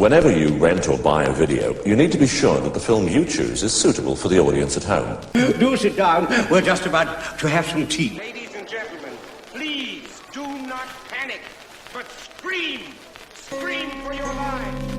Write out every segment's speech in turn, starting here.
Whenever you rent or buy a video, you need to be sure that the film you choose is suitable for the audience at home. Do sit down. We're just about to have some tea. Ladies and gentlemen, please do not panic, but scream. Scream for your lives.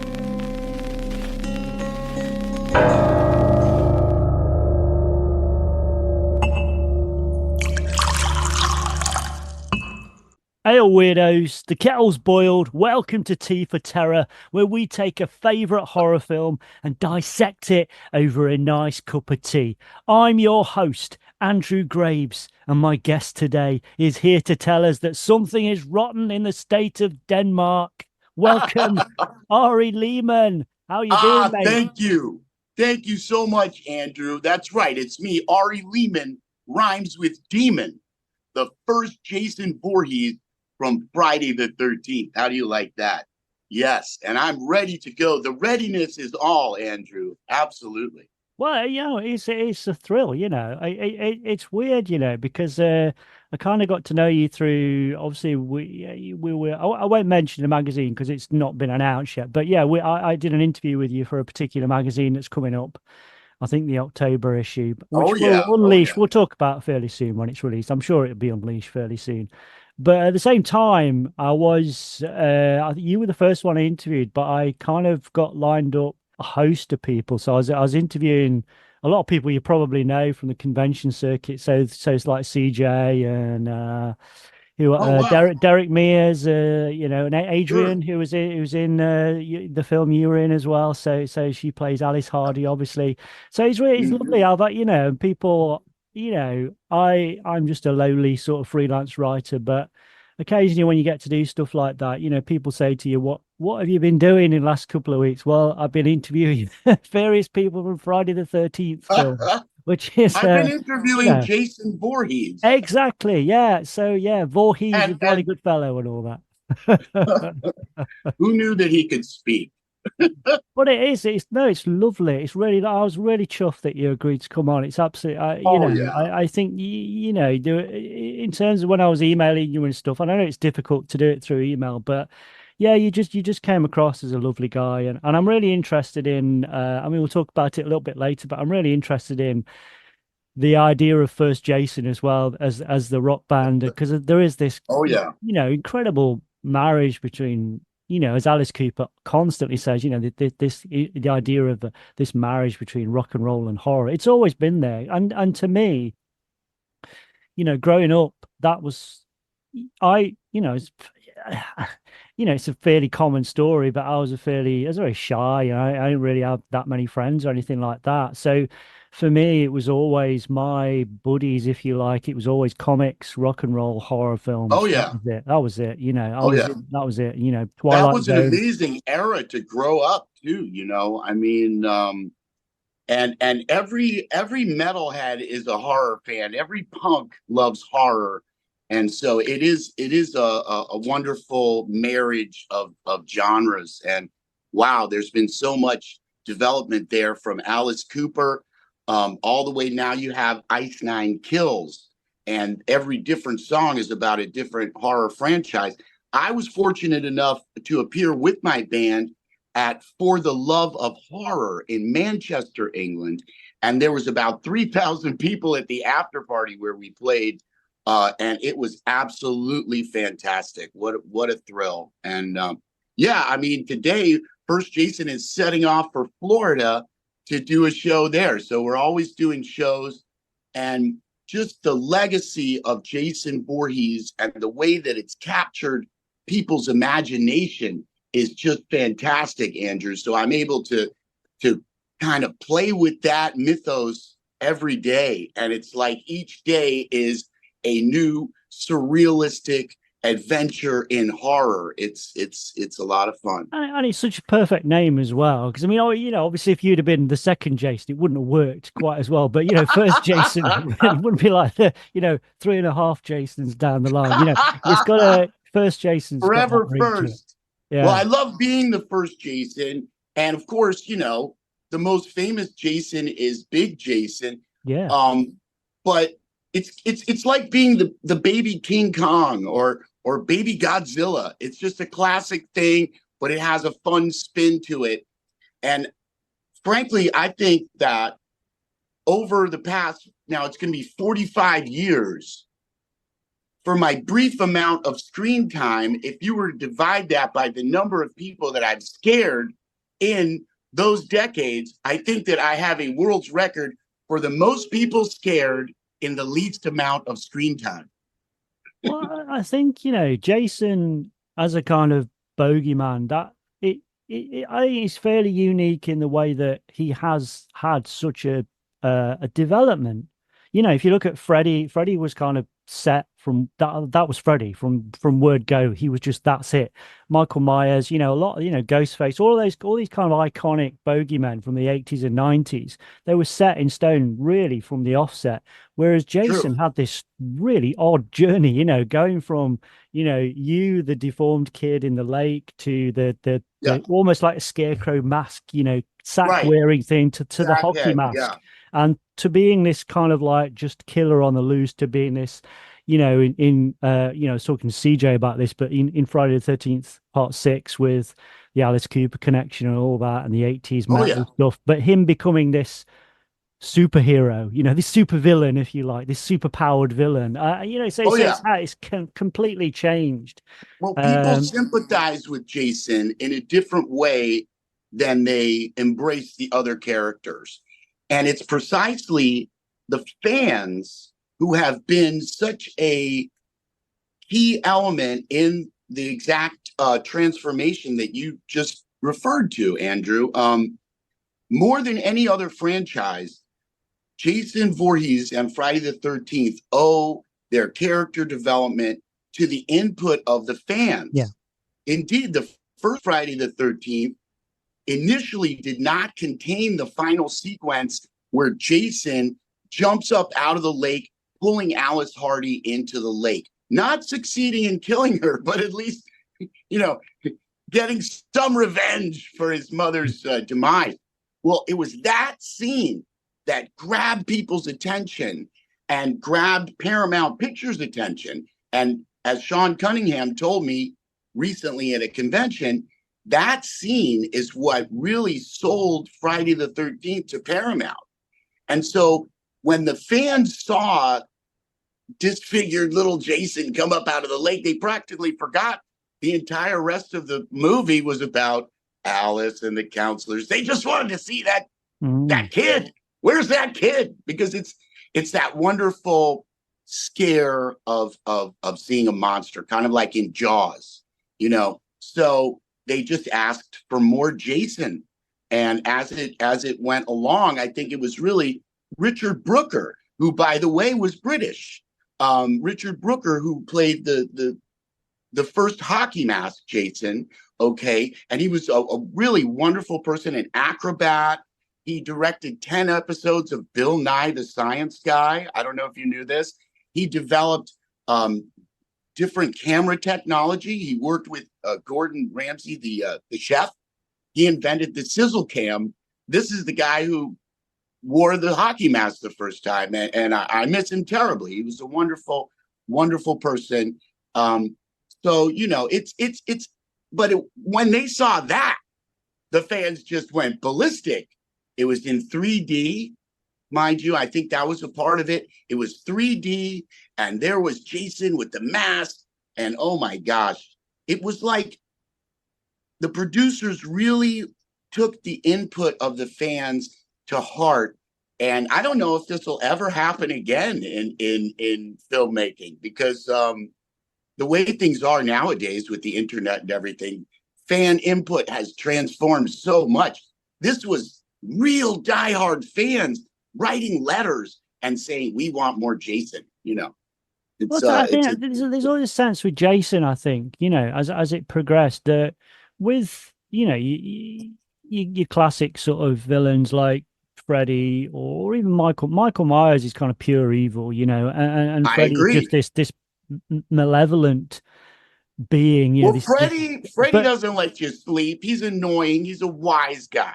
Hail weirdos, the kettle's boiled. Welcome to Tea for Terror, where we take a favourite horror film and dissect it over a nice cup of tea. I'm your host, Andrew Graves, and my guest today is here to tell us that something is rotten in the state of Denmark. Welcome, Ari Lehman. How you doing, mate? Thank you. Thank you so much, Andrew. That's right. It's me, Ari Lehman, rhymes with demon, the first Jason Vorhees from Friday the 13th. How do you like that? Yes, and I'm ready to go. The readiness is all, Andrew. Absolutely. Well, you know, it's a thrill, you know. It's weird, you know, because I kind of got to know you through, obviously, we were, I won't mention the magazine because it's not been announced yet, but yeah, I did an interview with you for a particular magazine that's coming up. I think the October issue, which we'll unleash. We'll talk about fairly soon when it's released. I'm sure it'll be unleashed fairly soon. But at the same time, I think you were the first one I interviewed, but I kind of got lined up a host of people. So I was interviewing a lot of people you probably know from the convention circuit. So it's like CJ and Derek Mears, you know, and Adrian, who was in the film you were in as well. So she plays Alice Hardy, obviously. So it's lovely how that, you know, people, you know, I'm just a lowly sort of freelance writer, but occasionally when you get to do stuff like that, you know, people say to you, what have you been doing in the last couple of weeks? Well, I've been interviewing various people from Friday the 13th film. Which is I've been interviewing Jason Vorhees. Exactly, yeah. So yeah, Vorhees is a very good fellow and all that. Who knew that he could speak? But it's lovely. It's really, I was really chuffed that you agreed to come on. It's absolutely, I think you know, in terms of when I was emailing you and stuff. And I know it's difficult to do it through email, but yeah, you just came across as a lovely guy, and I'm really interested in. I mean, we'll talk about it a little bit later, but I'm really interested in the idea of First Jason as well as the rock band, because there is this, you know, incredible marriage between, you know, as Alice Cooper constantly says, you know, the idea of this marriage between rock and roll and horror. It's always been there, and to me, you know, growing up, that was you know, it's a fairly common story, but I was very shy. You know, I didn't really have that many friends or anything like that. So for me, it was always my buddies, if you like. It was always comics, rock and roll, horror films. Oh, yeah. That was it. You know, that was it. You know, Twilight That was an amazing era to grow up too, you know. I mean, and every metalhead is a horror fan. Every punk loves horror. And so it is a wonderful marriage of genres. And wow, there's been so much development there from Alice Cooper all the way now. You have Ice Nine Kills, and every different song is about a different horror franchise. I was fortunate enough to appear with my band at For the Love of Horror in Manchester, England. And there was about 3,000 people at the after party where we played. And it was absolutely fantastic. What a thrill. And yeah, I mean, today, First Jason is setting off for Florida to do a show there. So we're always doing shows, and just the legacy of Jason Voorhees and the way that it's captured people's imagination is just fantastic, Andrew. So I'm able to kind of play with that mythos every day. And it's like each day is a new surrealistic adventure in horror. It's a lot of fun, and it's such a perfect name as well, because I mean, you know, obviously if you'd have been the second Jason, it wouldn't have worked quite as well, but you know, first Jason, it wouldn't be like the, you know, 3.5 Jasons down the line. You know, it's got a first Jason forever first. Yeah. Well, I love being the first Jason, and of course, you know, the most famous Jason is Big Jason. Yeah. But it's like being the baby King Kong or baby Godzilla. It's just a classic thing. but it has a fun spin to it. And frankly, I think that over the past, now it's going to be 45 years, for my brief amount of screen time, if you were to divide that by the number of people that I've scared in those decades, I think that I have a world's record for the most people scared in the least amount of screen time. Well, I think, Jason as a kind of bogeyman, I think it's fairly unique in the way that he has had such a development. If you look at Freddy was kind of set from that was Freddy from word go. He was just, that's it. Michael Myers, a lot, Ghostface, all these kind of iconic bogeymen from the 80s and 90s, they were set in stone really from the offset. Whereas Jason had this really odd journey, going from, the deformed kid in the lake to the almost like a scarecrow mask, sack wearing thing to the hockey mask. And to being this kind of like just killer on the loose, to being this, I was talking to CJ about this, but in Friday the 13th Part 6 with the Alice Cooper connection and all that and the 80s metal stuff, but him becoming this superhero, this super villain, if you like, this super powered villain, it's completely changed. Well, people sympathize with Jason in a different way than they embrace the other characters. And it's precisely the fans who have been such a key element in the exact transformation that you just referred to, Andrew. More than any other franchise, Jason Voorhees and Friday the 13th owe their character development to the input of the fans. Yeah. Indeed, the first Friday the 13th initially did not contain the final sequence where Jason jumps up out of the lake, pulling Alice Hardy into the lake, not succeeding in killing her, but at least, getting some revenge for his mother's demise. Well, it was that scene that grabbed people's attention and grabbed Paramount Pictures' attention. And as Sean Cunningham told me recently at a convention, that scene is what really sold Friday the 13th to Paramount. And so when the fans saw disfigured little Jason come up out of the lake, they practically forgot the entire rest of the movie was about Alice and the counselors. They just wanted to see that kid. Where's that kid? Because it's that wonderful scare of seeing a monster, kind of like in Jaws, So they just asked for more Jason. And as it went along, I think it was really Richard Brooker, who, by the way, was British. Richard Brooker, who played the first hockey mask Jason, okay? And he was a really wonderful person, an acrobat. He directed 10 episodes of Bill Nye the Science Guy. I don't know if you knew this. He developed different camera technology. He worked with Gordon Ramsay, the chef. He invented the sizzle cam. This is the guy who wore the hockey mask the first time, and I miss him terribly. He was a wonderful, wonderful person. So it's. But when they saw that, the fans just went ballistic. It was in 3D, mind you. I think that was a part of it. It was 3D, and there was Jason with the mask, and oh my gosh, it was like the producers really took the input of the fans to heart. And I don't know if this will ever happen again in filmmaking, because the way things are nowadays with the internet and everything, fan input has transformed so much. This was real diehard fans writing letters and saying, we want more Jason, There's always a sense with Jason, I think, as it progressed, that with, your classic sort of villains like Freddy or even Michael Myers is kind of pure evil, and Freddy is just this malevolent being. Well, Freddy doesn't let you sleep. He's annoying. He's a wise guy.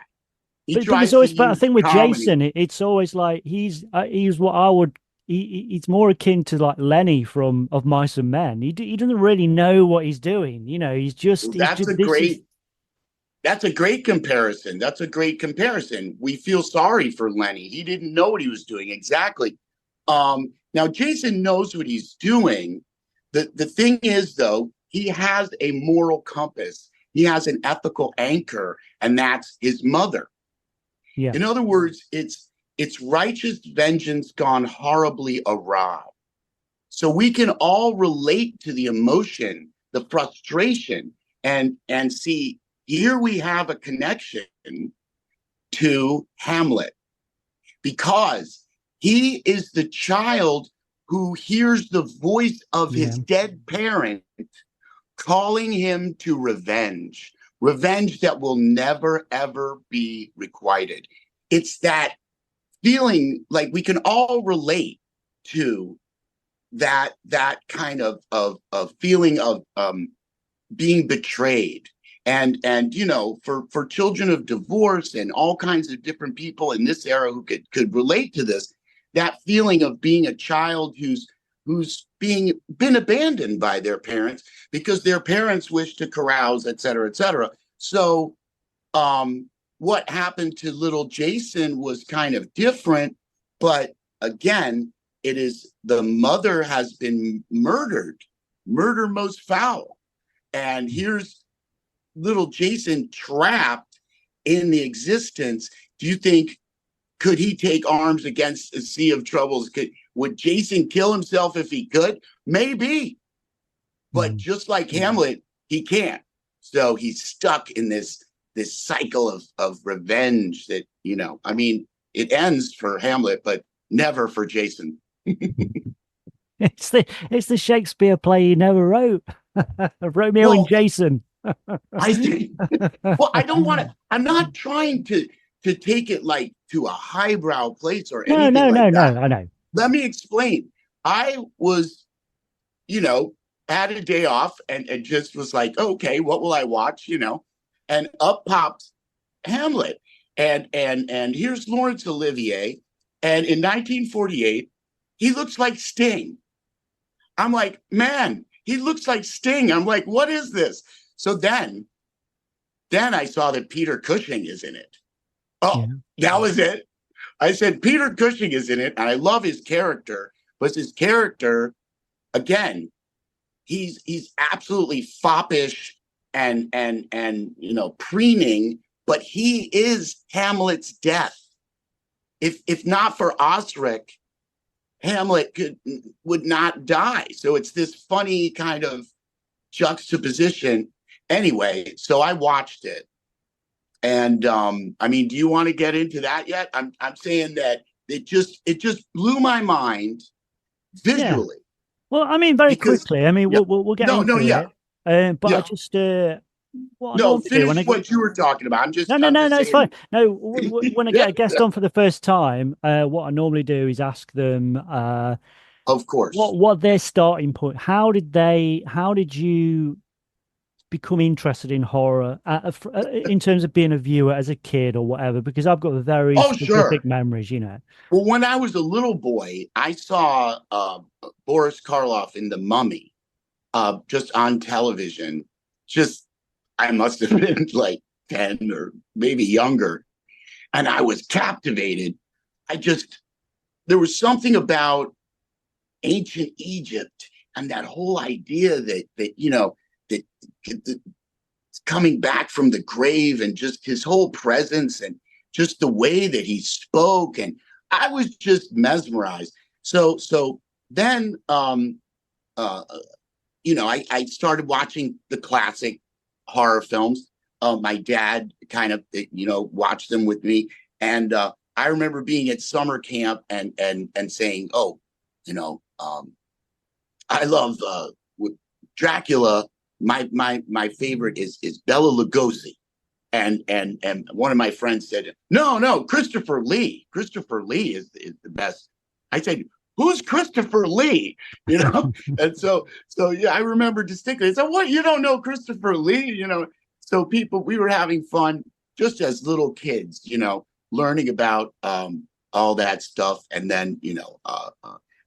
But I think with comedy. Jason, it's always like he's what I would. He's more akin to like Lenny of Mice and Men. He doesn't really know what he's doing. He's just. That's a great That's a great comparison. That's a great comparison. We feel sorry for Lenny. He didn't know what he was doing exactly. Now Jason knows what he's doing. The thing is, though, he has a moral compass. He has an ethical anchor, and that's his mother. Yeah. In other words, it's righteous vengeance gone horribly awry. So we can all relate to the emotion, the frustration, and see, here we have a connection to Hamlet, because he is the child who hears the voice of his dead parent calling him to revenge that will never, ever be requited. It's that feeling, like we can all relate to that kind of feeling of being betrayed. And you know, for children of divorce and all kinds of different people in this era who could relate to this, that feeling of being a child who's been abandoned by their parents because their parents wish to carouse, et cetera, et cetera. So what happened to little Jason was kind of different, but again, it is the mother has been murdered, murder most foul. And here's little Jason trapped in the existence. Do you think, could he take arms against a sea of troubles? Would Jason kill himself if he could? Maybe. But just like Hamlet, he can't. So he's stuck in this cycle of revenge that, you know, I mean, it ends for Hamlet, but never for Jason. It's the Shakespeare play he never wrote. Romeo and Jason. I think, well, I don't want to, I'm not trying to take it like to a highbrow place or anything No, that. I know. Let me explain. I was, you know, had a day off and just was like, okay, what will I watch? You know, and up pops Hamlet. And here's Lawrence Olivier. And in 1948, he looks like Sting. I'm like, man, he looks like Sting. I'm like, what is this? So then I saw that Peter Cushing is in it. Oh, that was it. I said, Peter Cushing is in it, and I love his character, but his character, again, he's absolutely foppish and you know, preening, but he is Hamlet's death. If not for Osric, Hamlet would not die. So it's this funny kind of juxtaposition. Anyway, so I watched it. And I mean, do you want to get into that yet? I'm saying that it just blew my mind visually. Yeah. Well, I mean, very quickly. I mean, we'll get into it. But I just finish what you were talking about. I'm just no, it's fine. No, when I get a guest on for the first time, what I normally do is ask them, of course, what their starting point. How did you become interested in horror in terms of being a viewer as a kid or whatever? Because I've got very specific memories, you know. Well, when I was a little boy, I saw Boris Karloff in The Mummy, just on television. I must have been like 10 or maybe younger, and I was captivated. There was something about ancient Egypt and that whole idea that you know, that coming back from the grave and just his whole presence and just the way that he spoke, and I was just mesmerized. So then you know, I started watching the classic horror films. My dad kind of, you know, watched them with me, and I remember being at summer camp and saying, oh, you know, I love Dracula. My favorite is Bela Lugosi, and one of my friends said, no, Christopher Lee is the best. I said, who's Christopher Lee? You know, and so yeah, I remember distinctly. So what, you don't know Christopher Lee? You know, so we were having fun just as little kids, you know, learning about all that stuff, and then you know,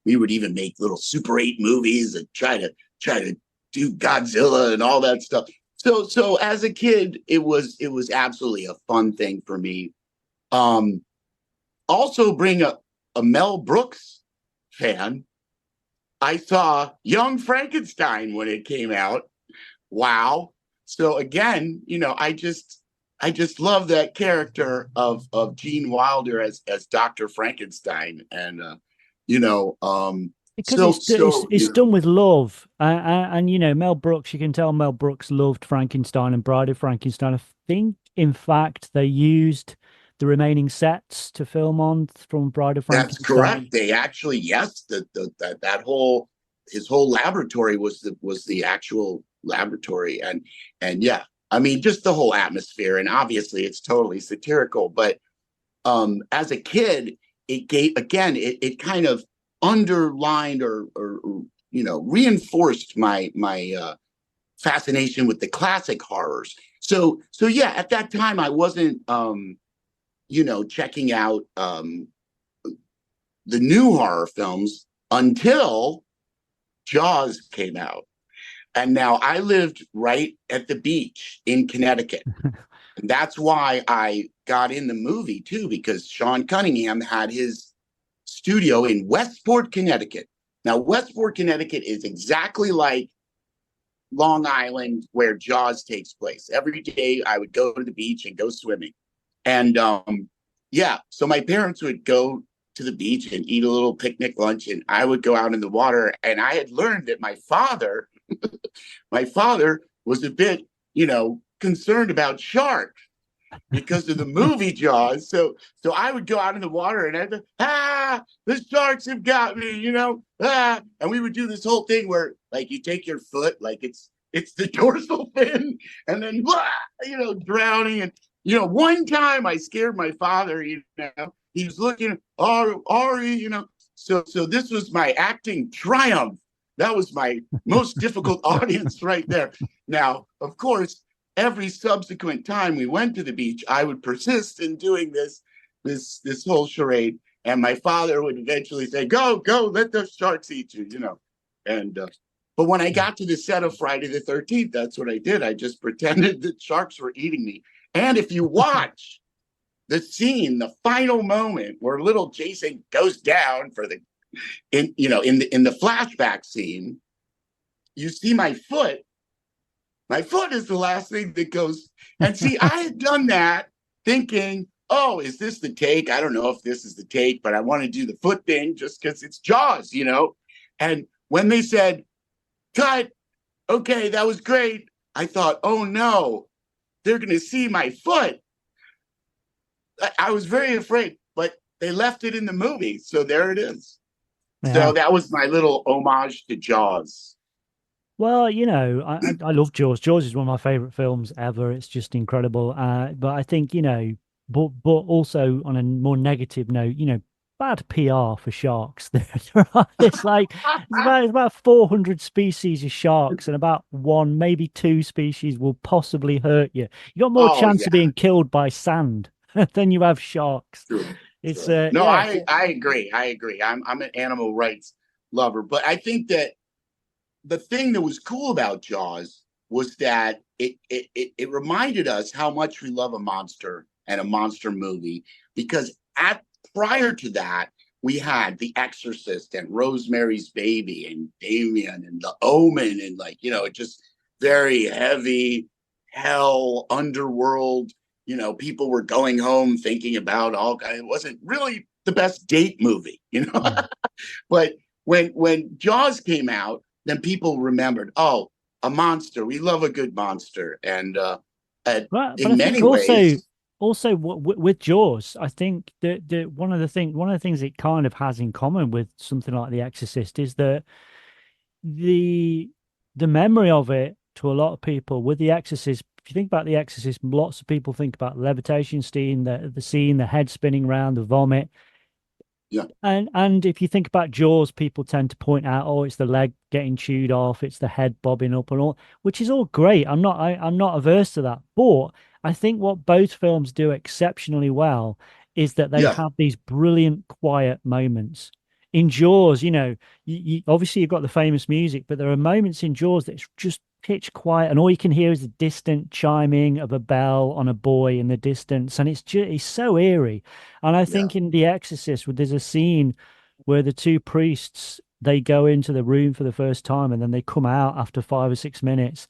we would even make little Super 8 movies and try to do Godzilla and all that stuff. So as a kid, it was absolutely a fun thing for me. Um, Also bring a Mel Brooks fan. I saw Young Frankenstein when it came out. Wow. So again, I just love that character of Gene Wilder as Dr. Frankenstein. And you know, Because so so it's done with love, and Mel Brooks. You can tell Mel Brooks loved Frankenstein and Bride of Frankenstein. I think, in fact, they used the remaining sets to film on from Bride of that's Frankenstein. correct. They actually, yes, that whole his whole laboratory was the actual laboratory, and yeah, I mean just the whole atmosphere, and obviously it's totally satirical, but as a kid, it gave again, it kind of underlined or reinforced my fascination with the classic horrors. So yeah, at that time I wasn't checking out the new horror films until Jaws came out. And now I lived right at the beach in Connecticut. And that's why I got in the movie too, because Sean Cunningham had his studio in Westport, Connecticut. Now, Westport, Connecticut is exactly like Long Island where Jaws takes place. Every day I would go to the beach and go swimming. And yeah, so my parents would go to the beach and eat a little picnic lunch, and I would go out in the water. And I had learned that my father was a bit, concerned about sharks because of the movie Jaws. So I would go out in the water and I'd be, the sharks have got me, and we would do this whole thing where like you take your foot, like it's the dorsal fin, and then drowning. And one time I scared my father. He was looking, Ari, So this was my acting triumph. That was my most difficult audience right there. Now, of course, every subsequent time we went to the beach, I would persist in doing this whole charade, and my father would eventually say, "Go, go, let those sharks eat you," And but when I got to the set of Friday the 13th, that's what I did. I just pretended that sharks were eating me. And if you watch the scene, the final moment where little Jason goes down for the in the flashback scene, you see my foot. My foot is the last thing that goes. And see, I had done that thinking, oh, is this the take? I don't know if this is the take, but I want to do the foot thing just because it's Jaws. And when they said, cut, okay, that was great, I thought, oh no, they're going to see my foot. I was very afraid, but they left it in the movie. So there it is. Yeah. So that was my little homage to Jaws. Well, I love Jaws. Jaws is one of my favorite films ever. It's just incredible. But I think, but also on a more negative note, bad PR for sharks. It's about 400 species of sharks, and about one, maybe two species will possibly hurt you. You got more chance of being killed by sand than you have sharks. True. It's No, yeah. I agree. I'm an animal rights lover, but I think that the thing that was cool about Jaws was that it reminded us how much we love a monster and a monster movie, because prior to that we had The Exorcist and Rosemary's Baby and Damien and The Omen, and just very heavy hell underworld. People were going home thinking about all kinds. It wasn't really the best date movie, But when Jaws came out, then people remembered, oh, a monster. We love a good monster, and But in I many think ways, also with Jaws, I think that one of the things it kind of has in common with something like The Exorcist is that the memory of it to a lot of people with The Exorcist. If you think about The Exorcist, lots of people think about the levitation scene, the scene, the head spinning around, the vomit. yeah, And if you think about Jaws, people tend to point out, oh, it's the leg getting chewed off, it's the head bobbing up and all, which is all great. I'm not averse to that. But I think what both films do exceptionally well is that they yeah, have these brilliant quiet moments. In Jaws, you obviously you've got the famous music, but there are moments in Jaws that's just pitch quiet, and all you can hear is the distant chiming of a bell on a buoy in the distance, and it's so eerie. And I Yeah. think in The Exorcist, there's a scene where the two priests they go into the room for the first time, and then they come out after 5 or 6 minutes,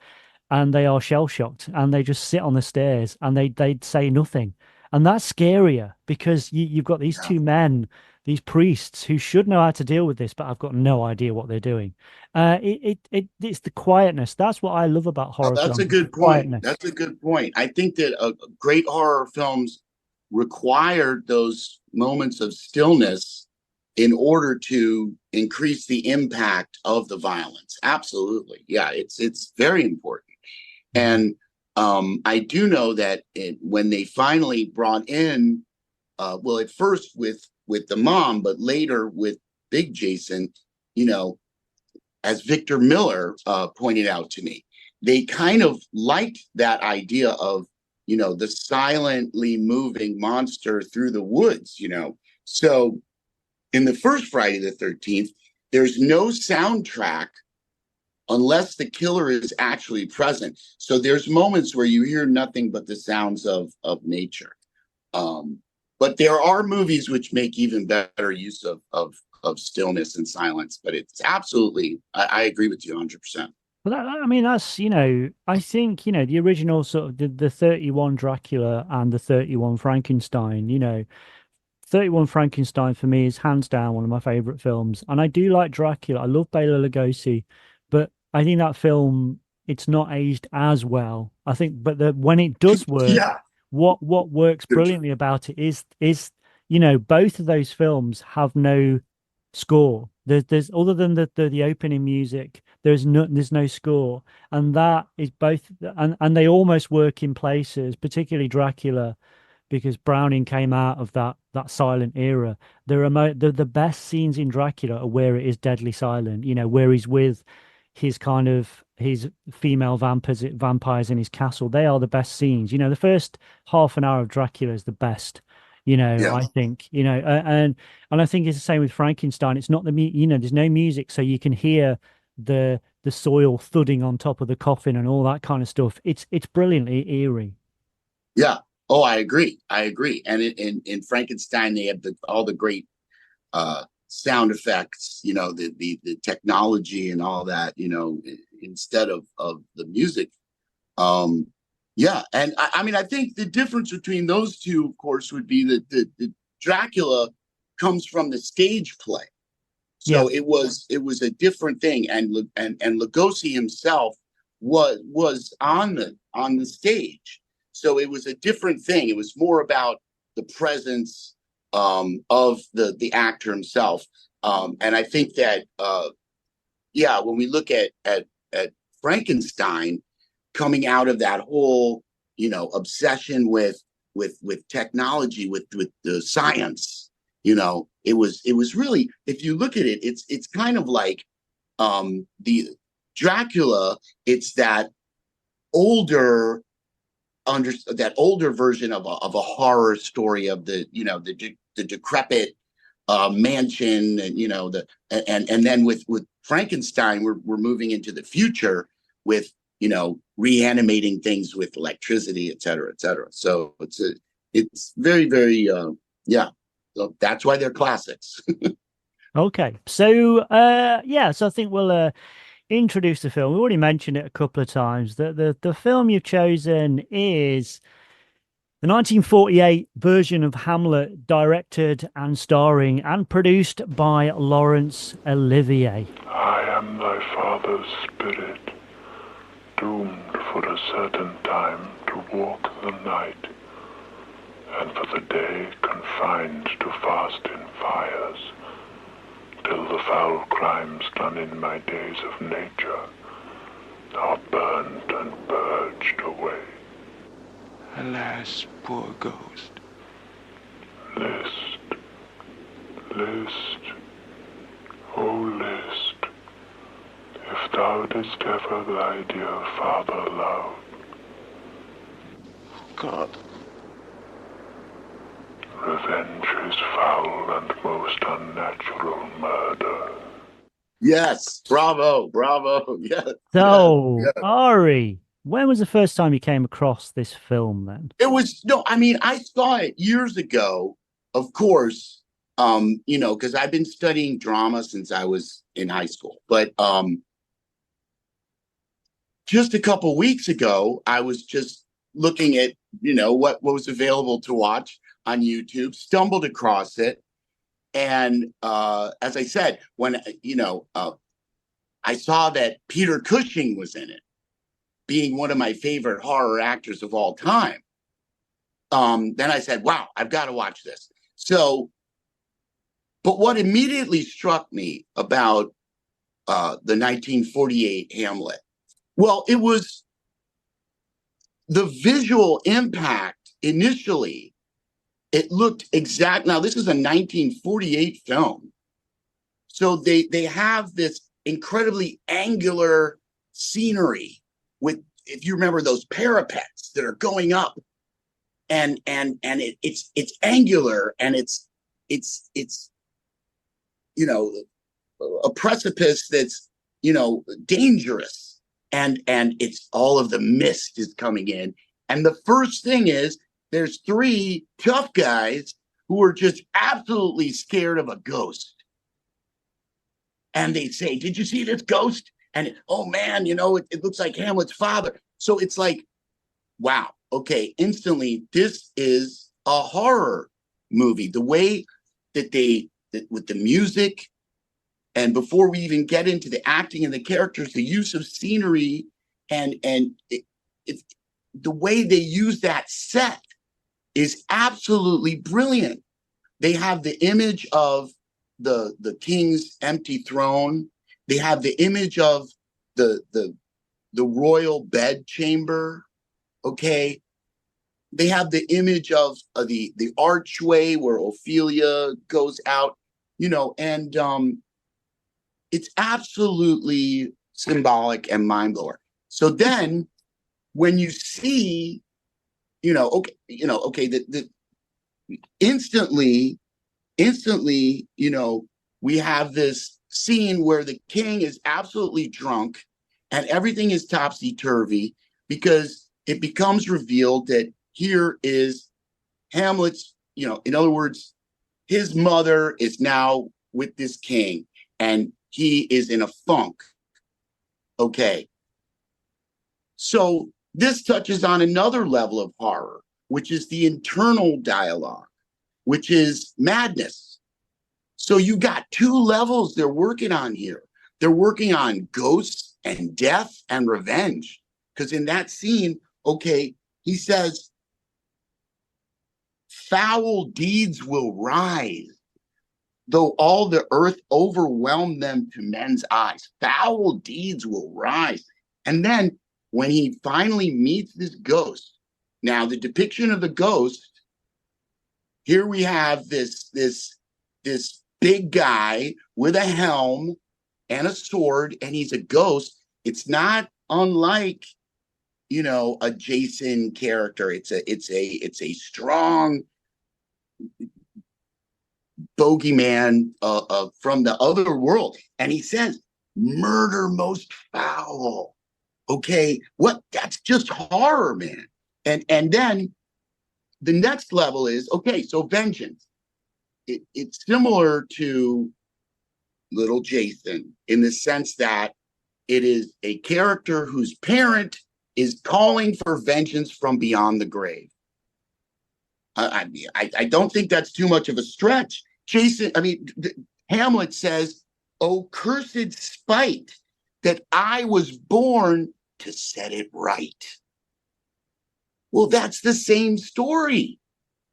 and they are shell shocked, and they just sit on the stairs, and they say nothing, and that's scarier because you've got these Yeah. two men, these priests who should know how to deal with this, but I've got no idea what they're doing. It's the quietness. That's what I love about Oh, horror that's a films, is the good point. quietness. That's a good point. I think that great horror films require those moments of stillness in order to increase the impact of the violence. Absolutely. Yeah, it's very important. And I do know that when they finally brought in, well, at first with the mom, but later with Big Jason, you know, as Victor Miller pointed out to me, they kind of liked that idea of, you know, the silently moving monster through the woods, you know. So in the first Friday the 13th, there's no soundtrack unless the killer is actually present. So there's moments where you hear nothing but the sounds of nature. But there are movies which make even better use of stillness and silence. But it's absolutely, I agree with you 100%. But I mean, that's, I think, the original sort of the 31 Dracula and the 31 Frankenstein, 31 Frankenstein for me is hands down one of my favorite films. And I do like Dracula. I love Bela Lugosi, but I think that film, it's not aged as well. I think, but when it does work, Yeah. what works brilliantly about it is both of those films have no score. There's other than the opening music, there's no score, and that is both, and they almost work in places, particularly Dracula, because Browning came out of that silent era. The best scenes in Dracula are where it is deadly silent, where he's with his female vampires in his castle. They are the best scenes. The first half an hour of Dracula is the best. Yeah. I think, and I think it's the same with Frankenstein. It's not there's no music, so you can hear the soil thudding on top of the coffin and all that kind of stuff. It's brilliantly eerie. Yeah. Oh, I agree. I agree. And in Frankenstein, they have all the great sound effects, the technology and all that, instead of the music. Yeah. And I mean, I think the difference between those two, of course, would be that the Dracula comes from the stage play. So Yeah. it was a different thing. And Lugosi himself was on the stage. So it was a different thing. It was more about the presence of the actor himself. And I think that when we look at Frankenstein coming out of that whole, obsession with technology, with the science, it was really, if you look at it, it's kind of like the Dracula. It's that older version of a horror story of the decrepit mansion, and and then with Frankenstein, we're moving into the future with reanimating things with electricity, et cetera, et cetera. So it's very, very so that's why they're classics. Okay. So so I think we'll introduce the film. We already mentioned it a couple of times. The film you've chosen is the 1948 version of Hamlet, directed and starring and produced by Lawrence Olivier. I am thy father's spirit, doomed for a certain time to walk the night, and for the day confined to fast in fires, till the foul crimes done in my days of nature are burned and purged away. Alas, poor ghost. List, list, oh list, if thou didst ever thy dear father love. God. Revenge is foul and most unnatural murder. Yes, bravo, bravo. Yes, yes, So, yes. Ari, when was the first time you came across this film then? It was no, I mean, I saw it years ago, of course. Because I've been studying drama since I was in high school. But just a couple weeks ago, I was just looking at, what was available to watch on YouTube, stumbled across it. And as I said, when I saw that Peter Cushing was in it, being one of my favorite horror actors of all time. Then I said, wow, I've got to watch this. So, but what immediately struck me about the 1948 Hamlet, well, it was the visual impact initially. It looked exact. Now, this is a 1948 film. So they have this incredibly angular scenery with, if you remember, those parapets that are going up, and it's angular, and it's a precipice that's dangerous, and it's all of the mist is coming in, and the first thing is there's three tough guys who are just absolutely scared of a ghost. And they say, did you see this ghost? And oh man, it looks like Hamlet's father. So it's like, wow, okay, instantly, this is a horror movie. The way that with the music, and before we even get into the acting and the characters, the use of scenery, and the way they use that set is absolutely brilliant. They have the image of the king's empty throne. They have the image of the royal bed chamber. Okay. They have the image of the archway where Ophelia goes out, and it's absolutely symbolic and mind blower. So then when you see, the instantly, we have this scene where the king is absolutely drunk and everything is topsy-turvy, because it becomes revealed that here is Hamlet's, in other words, his mother is now with this king and he is in a funk. Okay. So this touches on another level of horror, which is the internal dialogue, which is madness. So you got two levels they're working on here. They're working on ghosts and death and revenge. Because in that scene, okay, he says, foul deeds will rise, though all the earth overwhelm them to men's eyes. Foul deeds will rise. And then when he finally meets this ghost, now the depiction of the ghost, here we have this big guy with a helm and a sword, and he's a ghost. It's not unlike, a Jason character. It's a strong bogeyman from the other world, and he says, "Murder most foul." Okay, what? That's just horror, man. And then the next level is, okay, so vengeance. It's similar to Little Jason in the sense that it is a character whose parent is calling for vengeance from beyond the grave. I don't think that's too much of a stretch. Hamlet says, "Oh, cursed spite, that I was born to set it right." Well, that's the same story.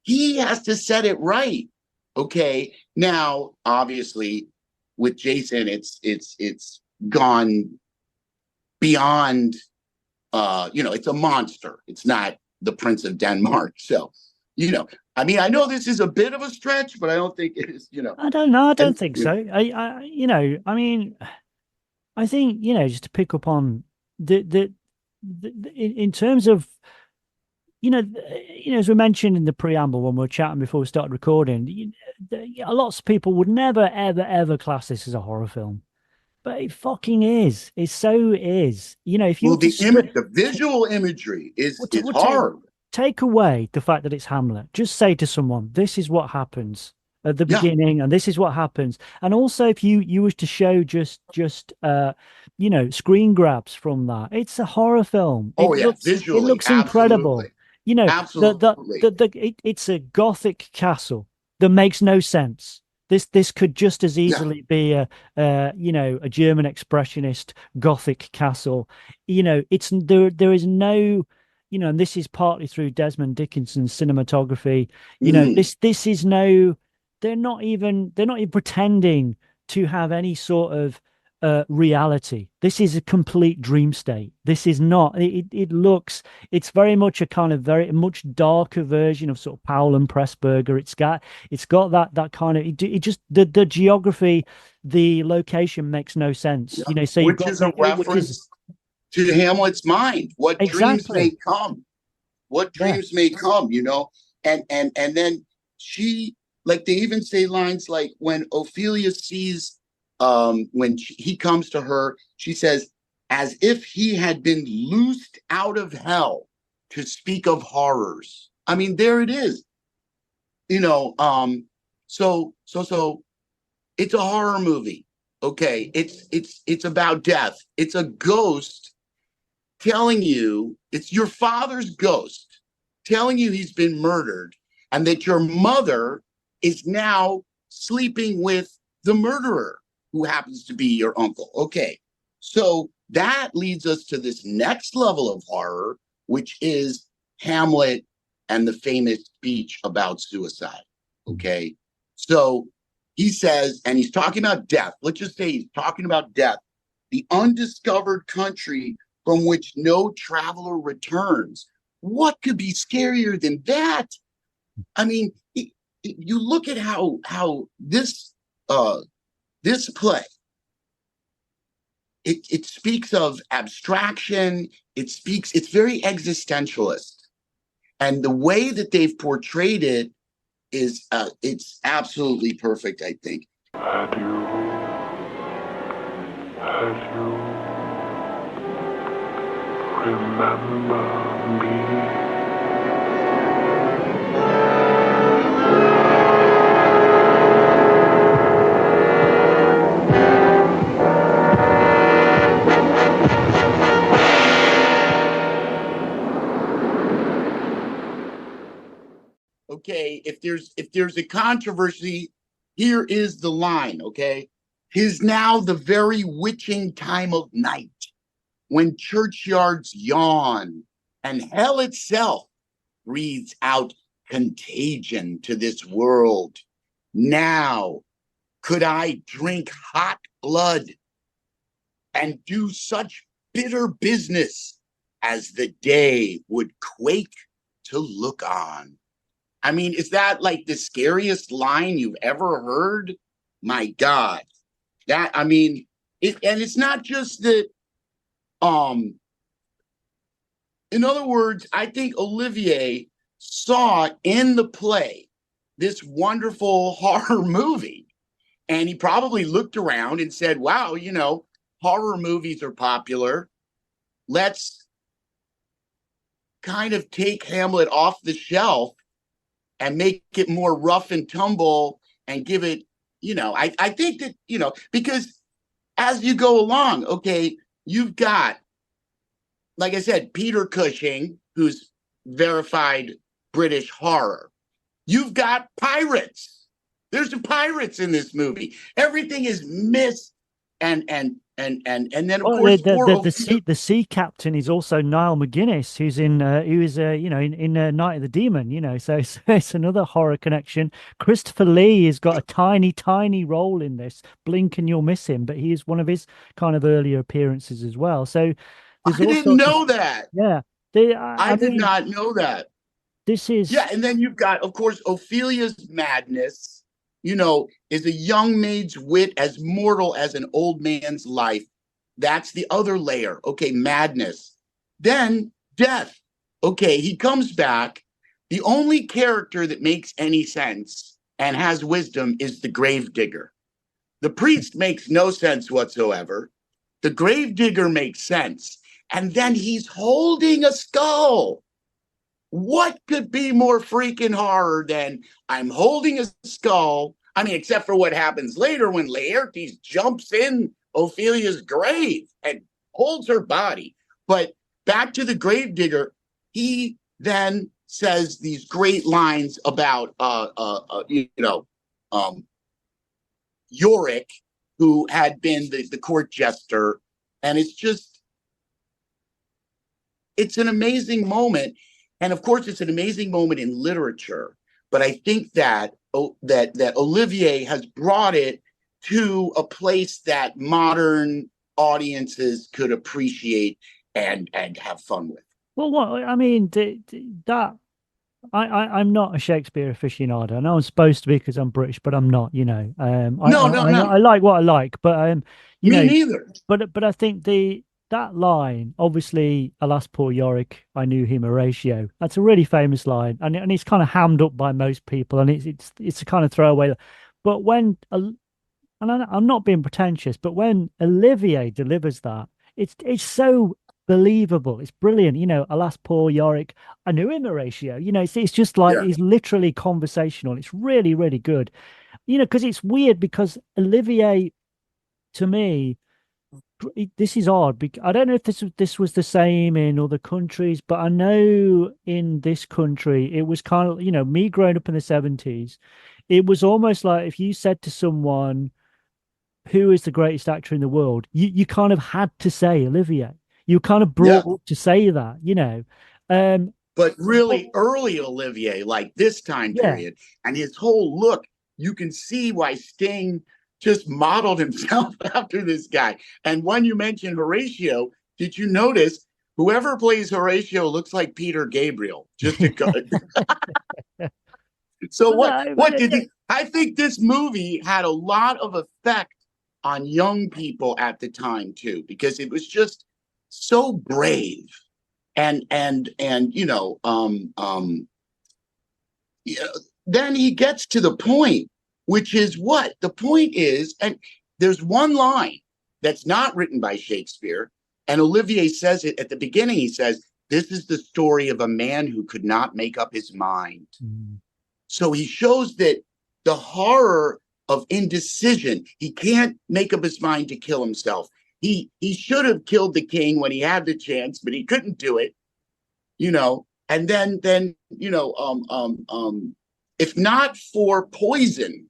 He has to set it right. Okay. Now, obviously, with Jason, it's gone beyond. It's a monster. It's not the Prince of Denmark. So, I know this is a bit of a stretch, but I don't think it is. I don't know. I don't think so. I think, just to pick up on in terms of, as we mentioned in the preamble when we were chatting before we started recording, a lot of people would never, ever, ever class this as a horror film. But it fucking is. It so is. You know, if you Well, were to the strip, image, the visual imagery is we'll hard. take away the fact that it's Hamlet. Just say to someone, "This is what happens at the Yeah. beginning, and this is what happens." And also, if you was to show you know, screen grabs from that, it's a horror film. Oh yeah, It visually, looks absolutely, incredible. You know, absolutely. it's a Gothic castle that makes no sense. This could just as Yeah. easily be you know, a German expressionist Gothic castle. You know, it's there is no, you know, and this is partly through Desmond Dickinson's cinematography. You know, Mhm. this is no, they're not even pretending to have any sort of reality. This is a complete dream state. This is not. It looks. It's very much a kind of very much darker version of sort of Powell and Pressburger. It's got that kind of. It just the geography, the location makes no sense. Yeah. You know, so you've Which got is a which is reference to Hamlet's mind. What dreams may exactly. come. What Yeah. dreams may come, you know? And then she, like, they even say lines like, when Ophelia sees he comes to her, she says, as if he had been loosed out of hell to speak of horrors. I mean, there it is. You know, so it's a horror movie. Okay, it's about death. It's a ghost telling you, it's your father's ghost telling you he's been murdered and that your mother is now sleeping with the murderer who happens to be your uncle. Okay, so that leads us to this next level of horror, which is Hamlet and the famous speech about suicide. Okay, so he says, and he's talking about death. Let's just say he's talking about death, the undiscovered country from which no traveler returns. What could be scarier than that? I mean, you look at how this play, it speaks of abstraction. It's very existentialist, and the way that they've portrayed it is it's absolutely perfect, I think. Had you remember me? Okay, if there's a controversy, here is the line. Okay, 'tis now the very witching time of night, when churchyards yawn and hell itself breathes out contagion to this world. Now could I drink hot blood and do such bitter business as the day would quake to look on. I mean, is that like the scariest line you've ever heard? My God. That, I mean, and it's not just that, um, in other words, I think Olivier saw in the play this wonderful horror movie, and he probably looked around and said, wow, you know, horror movies are popular. Let's kind of take Hamlet off the shelf and make it more rough and tumble and give it, you know, I think that, you know, because as you go along, okay, you've got, like I said, Peter Cushing, who's verified British horror. You've got pirates. There's the pirates in this movie. Everything is missed, and then of Well, course poor Ophelia. the sea captain is also Niall McGuinness, who's in who is you know, in Night of the Demon. You know, so it's another horror connection. Christopher Lee has got a tiny role in this. Blink and you'll miss him, but he is one of his kind of earlier appearances as well. So there's I all didn't sorts of, know that. yeah. I I did mean, not know that. this Yeah, is and then you've got, of course, Ophelia's madness, you know, is a young maid's wit as mortal as an old man's life. That's the other layer. Okay, madness. Then death. Okay, he comes back. The only character that makes any sense and has wisdom is the gravedigger. The priest makes no sense whatsoever. The gravedigger makes sense. And then he's holding a skull. What could be more freaking horror than I'm holding a skull? I mean, except for what happens later when Laertes jumps in Ophelia's grave and holds her body. But back to the gravedigger, he then says these great lines about, Yorick, who had been the court jester. And it's an amazing moment. And of course, it's an amazing moment in literature. But I think that Olivier has brought it to a place that modern audiences could appreciate and have fun with. Well, what I mean, that I'm not a Shakespeare aficionado. I know I'm supposed to be because I'm British, but I'm not. No. I like what I like, but Me neither. But I think that line, obviously, alas, poor Yorick, I knew him Horatio. That's a really famous line, and it's kind of hammed up by most people, and it's a kind of throwaway. But when, and I'm not being pretentious, but when Olivier delivers that, it's so believable. It's brilliant. Alas, poor Yorick, I knew him Horatio. It's just like It's literally conversational. It's really, really good. Because it's weird because Olivier, to me, this is odd because I don't know if this was the same in other countries, but I know in this country it was kind of, me growing up in the 70s, it was almost like if you said to someone who is the greatest actor in the world, you kind of had to say Olivier. You kind of brought up to say that. But really early Olivier, like this time period, and his whole look, you can see why Sting just modeled himself after this guy. And when you mentioned Horatio, did you notice whoever plays Horatio looks like Peter Gabriel? Just a good. So what did he? I think this movie had a lot of effect on young people at the time too, because it was just so brave, and then he gets to the point. Which is what? The point is, and there's one line that's not written by Shakespeare, and Olivier says it at the beginning. He says, this is the story of a man who could not make up his mind. Mm. So he shows that the horror of indecision, he can't make up his mind to kill himself. He should have killed the king when he had the chance, but he couldn't do it, and then if not for poison,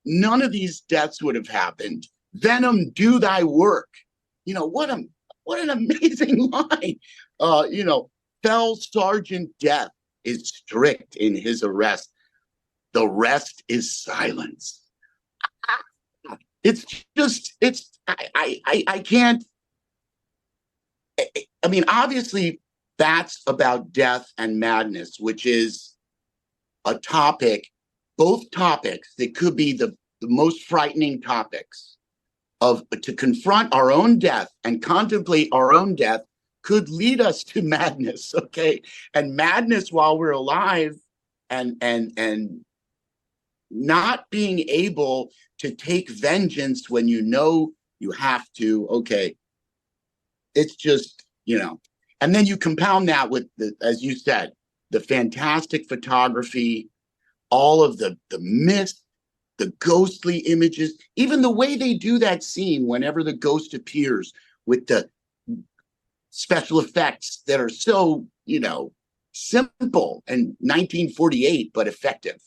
none of these deaths would have happened. Venom, do thy work. What an amazing line. Fell Sergeant Death is strict in his arrest. The rest is silence. I can't. I mean, obviously, that's about death and madness, which is a topic, both topics that could be the most frightening topics to confront our own death and contemplate our own death could lead us to madness. Okay. And madness while we're alive and not being able to take vengeance when you have to. Okay. It's just, and then you compound that with as you said, the fantastic photography, all of the mist, the ghostly images, even the way they do that scene whenever the ghost appears with the special effects that are so, simple and 1948, but effective.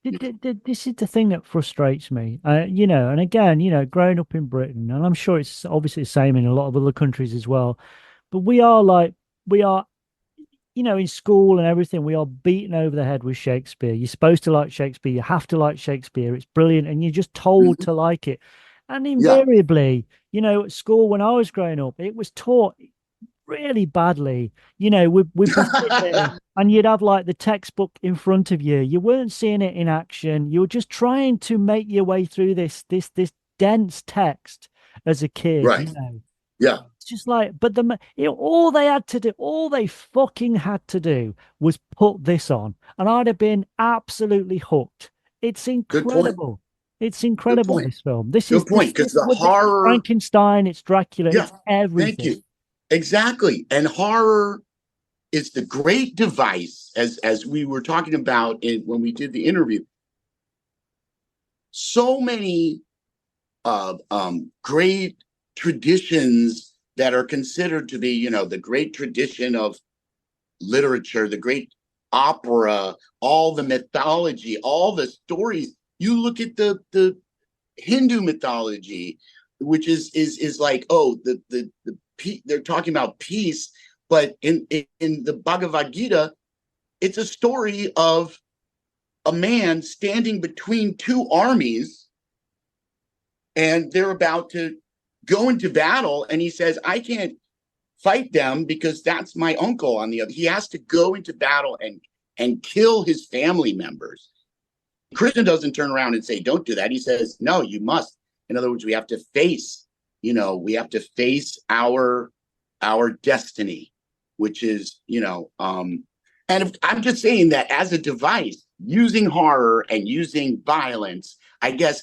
This is the thing that frustrates me, and again, growing up in Britain, and I'm sure it's obviously the same in a lot of other countries as well, but we are in school and everything, we are beaten over the head with Shakespeare. You're supposed to like Shakespeare. You have to like Shakespeare. It's brilliant. And you're just told to like it. And invariably, at school when I was growing up, it was taught really badly. We'd be sitting there and you'd have like the textbook in front of you. You weren't seeing it in action. You were just trying to make your way through this dense text as a kid. Right. Yeah. It's just like, but all they fucking had to do was put this on, and I'd have been absolutely hooked. It's incredible. It's Good incredible, point. this film. This Good is point. Because the this is horror, Frankenstein, it's Dracula, yeah, it's thank everything. you. Exactly. And horror is the great device, as we were talking about when we did the interview. So many great traditions that are considered to be, the great tradition of literature, the great opera, all the mythology, all the stories. You look at the Hindu mythology, which is like, oh, they're talking about peace, but in the Bhagavad Gita, it's a story of a man standing between two armies, and they're about to go into battle, and he says, I can't fight them because that's my uncle on the other. He has to go into battle and kill his family members. Krishna doesn't turn around and say, don't do that. He says, no, you must. In other words, we have to face, our destiny, which is, and if, I'm just saying that as a device, using horror and using violence, I guess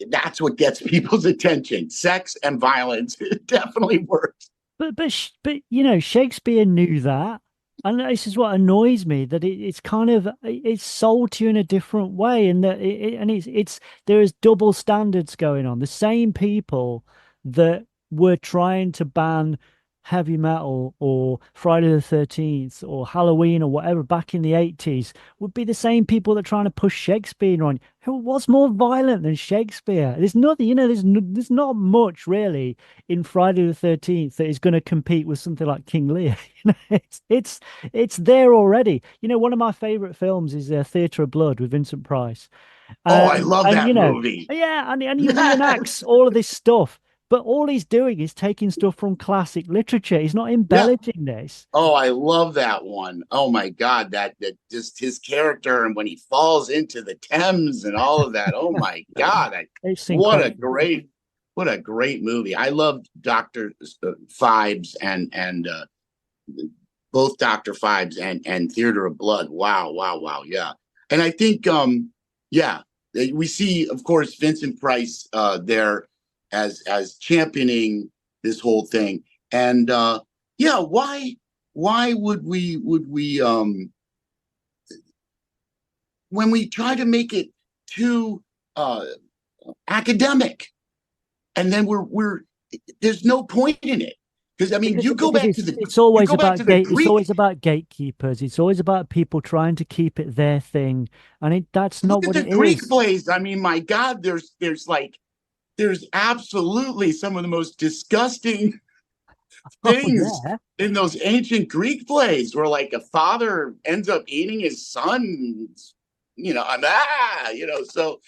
that's what gets people's attention. Sex and violence, it definitely works. But Shakespeare knew that, and this is what annoys me, that it's kind of it's sold to you in a different way, and that it's there is double standards going on. The same people that were trying to ban heavy metal or Friday the 13th or Halloween or whatever back in the 80s would be the same people that are trying to push Shakespeare on. Who was more violent than Shakespeare? There's nothing, there's not much really in Friday the 13th that is going to compete with something like King Lear. It's there already. One of my favorite films is Theatre of Blood with Vincent Price. Oh, I love And that movie. yeah, and he reenacts all of this stuff, but all he's doing is taking stuff from classic literature. He's not Yeah. embellishing this. Oh, I love that one. Oh my God, that just his character and when he falls into the Thames and all of that. Oh my God, It's what a incredible. great, what a great movie. I love Dr. Phibes and both Dr. Phibes and Theater of Blood. Wow, wow, wow. Yeah. And I think yeah, we see, of course, Vincent Price there as championing this whole thing. And yeah, why would we when we try to make it too academic, and then we're there's no point in it. Because I mean, you go Because back to it's always about the it's always Greek. about gatekeepers. It's always about people trying to keep it their thing, and that's not Look at what the it Greek is. plays. I mean, my God, there's absolutely some of the most disgusting Oh things yeah. in those ancient Greek plays where like a father ends up eating his son, so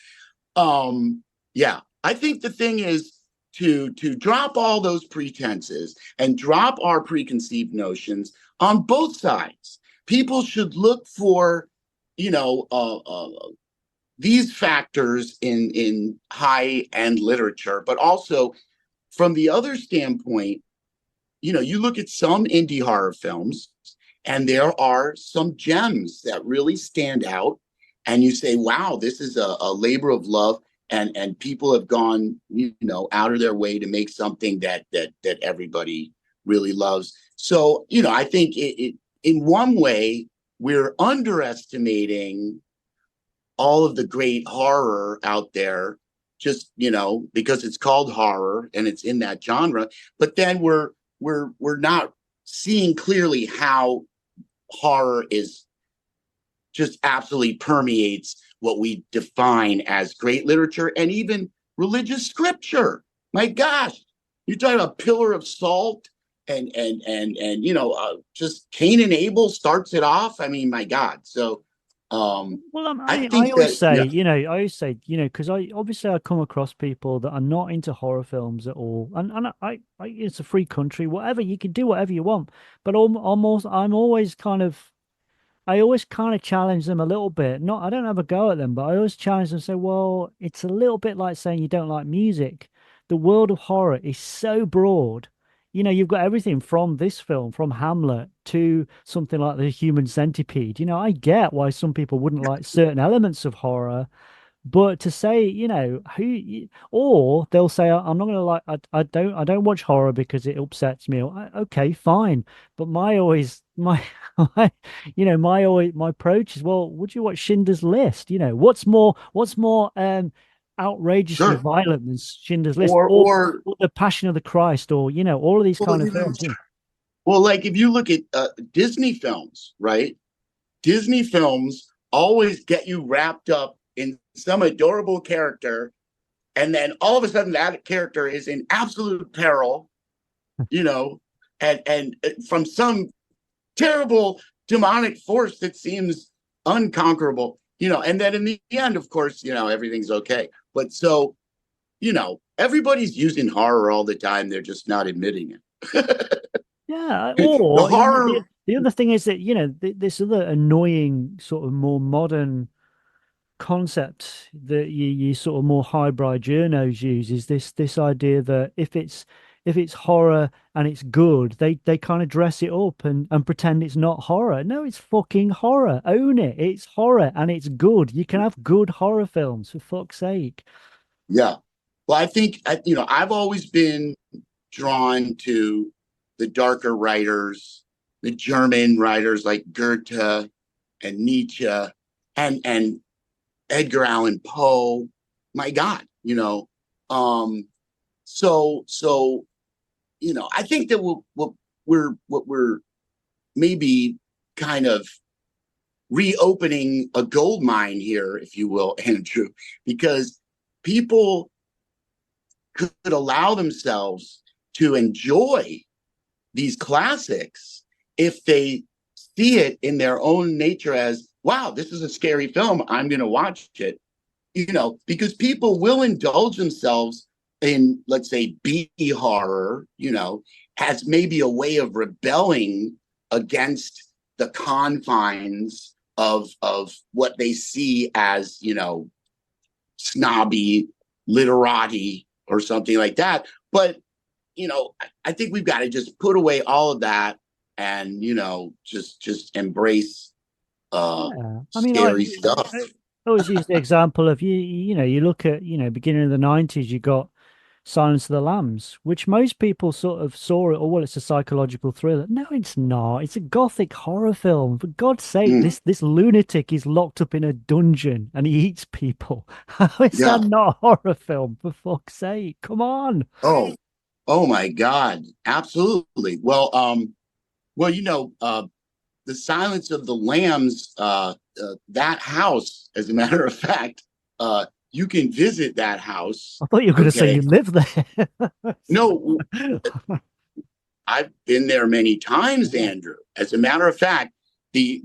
yeah, I think the thing is to drop all those pretenses and drop our preconceived notions on both sides. People should look for, you know, these factors in high end literature, but also from the other standpoint, you look at some indie horror films and there are some gems that really stand out. And you say, wow, this is a labor of love. And people have gone, out of their way to make something that everybody really loves. So, I think in one way, we're underestimating all of the great horror out there just, because it's called horror and it's in that genre. But then we're not seeing clearly how horror is just absolutely permeates what we define as great literature and even religious scripture. My gosh, you're talking about Pillar of Salt and just Cain and Abel starts it off. I mean, my God. So Well, I I think always that, say, yeah. because I come across people that are not into horror films at all, and it's a free country, whatever you can do whatever you want, but I always kind of challenge them a little bit. Not, I don't have a go at them, but I always challenge them and say, well, it's a little bit like saying you don't like music. The world of horror is so broad. You've got everything from this film, from Hamlet to something like the Human Centipede. I get why some people wouldn't like certain elements of horror, But to say, or they'll say, I'm not gonna like, I don't watch horror because it upsets me. Okay, fine. But my always, my, my approach is, well, would you watch Schindler's List? What's more outrageously Sure. violent than Schindler's List, or The Passion of the Christ, or all of these Well, kind of films. well, like if you look at Disney films, right? Disney films always get you wrapped up in some adorable character, and then all of a sudden that character is in absolute peril, you know, and from some terrible demonic force that seems unconquerable, and then in the end, of course, everything's okay. But so, everybody's using horror all the time. They're just not admitting it. Yeah, The or horror, the other thing is that this other annoying sort of more modern concept that you sort of more highbrow journos use is this idea that if it's horror and it's good, they kind of dress it up and pretend it's not horror. No, it's fucking horror. Own it. It's horror and it's good. You can have good horror films, for fuck's sake. yeah. Well, I think I've always been drawn to the darker writers, the German writers like Goethe and Nietzsche and Edgar Allan Poe. My God, so I think that we're maybe kind of reopening a gold mine here, if you will, Andrew, because people could allow themselves to enjoy these classics if they see it in their own nature as, wow, this is a scary film, I'm going to watch it, because people will indulge themselves in, let's say, B horror, as maybe a way of rebelling against the confines of what they see as, snobby literati or something like that. But I think we've got to just put away all of that and just embrace Yeah. I mean, scary stuff. I always use the example of you look at, beginning of the 90s, you got Silence of the Lambs, which most people sort of saw it, oh, well, it's a psychological thriller. No, it's not. It's a gothic horror film. For God's sake, Mm, this lunatic is locked up in a dungeon and he eats people. How is that yeah. not a horror film? For fuck's sake, come on. Oh my God. Absolutely. Well, the Silence of the Lambs, that house, as a matter of fact, you can visit that house. I thought you were going to say Okay. you live there. No, I've been there many times, Andrew. As a matter of fact, they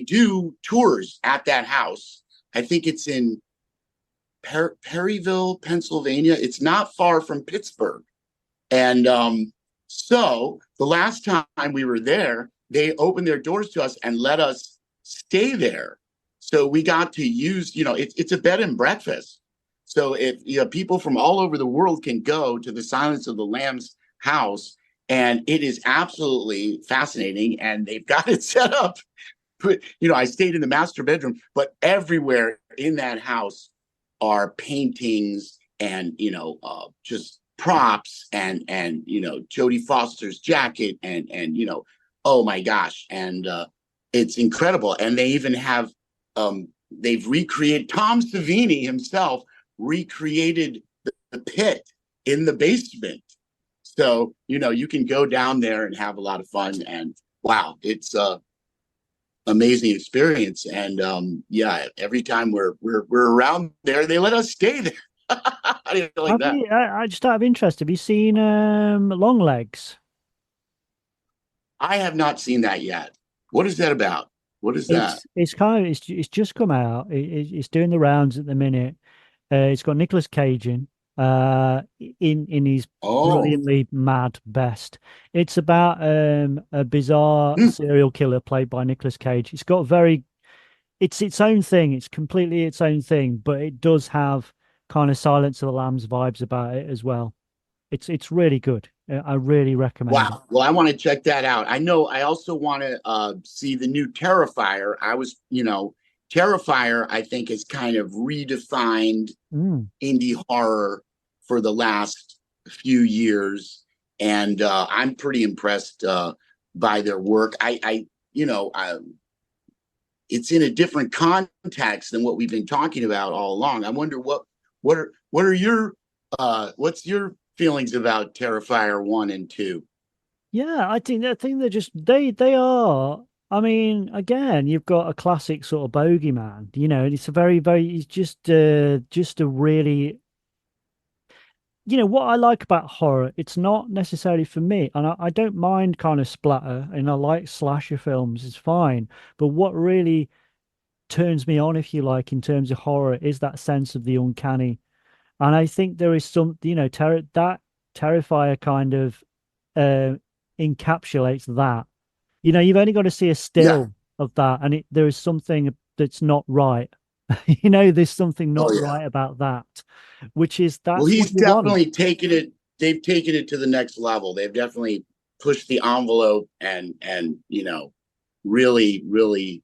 do tours at that house. I think it's in Perryville, Pennsylvania. It's not far from Pittsburgh. And so the last time we were there, they opened their doors to us and let us stay there. So we got to use, it's a bed and breakfast. So if people from all over the world can go to the Silence of the Lambs house, and it is absolutely fascinating. And they've got it set up. But I stayed in the master bedroom, but everywhere in that house are paintings and just props and Jodie Foster's jacket and oh my gosh, and it's incredible. And they even have they've recreated, Tom Savini himself recreated the pit in the basement. So you can go down there and have a lot of fun, and wow, it's amazing experience. And yeah, every time we're around there, they let us stay there. How do you feel like that? I just out of interest, have you seen Long Legs? I have not seen that yet. What is that about? What is that? It's kind of it's just come out. It's doing the rounds at the minute. It's got Nicolas Cage in his Oh, brilliantly mad best. It's about a bizarre hmm. serial killer played by Nicolas Cage. It's its own thing. It's completely its own thing, but it does have kind of Silence of the Lambs vibes about it as well. It's really good. I really recommend it. Wow. Well, I want to check that out. I know I also want to see the new Terrifier. I was, Terrifier, I think, has kind of redefined indie horror for the last few years, and I'm pretty impressed by their work. It's in a different context than what we've been talking about all along. I wonder what are your what's your feelings about Terrifier 1 and 2? Yeah, I think they're just they are. I mean, again, you've got a classic sort of bogeyman, and it's a it's just a really, what I like about horror, it's not necessarily for me, and I don't mind kind of splatter, and I like slasher films, it's fine. But what really turns me on, if you like, in terms of horror is that sense of the uncanny. And I think there is some, that Terrifier kind of uh encapsulates that. You've only got to see a Yeah. still of that, and there is something that's not right. There's something not Oh yeah. right about that, which is Well, that's what he's you want. definitely taken it. They've taken it to the next level. They've definitely pushed the envelope, and really, really,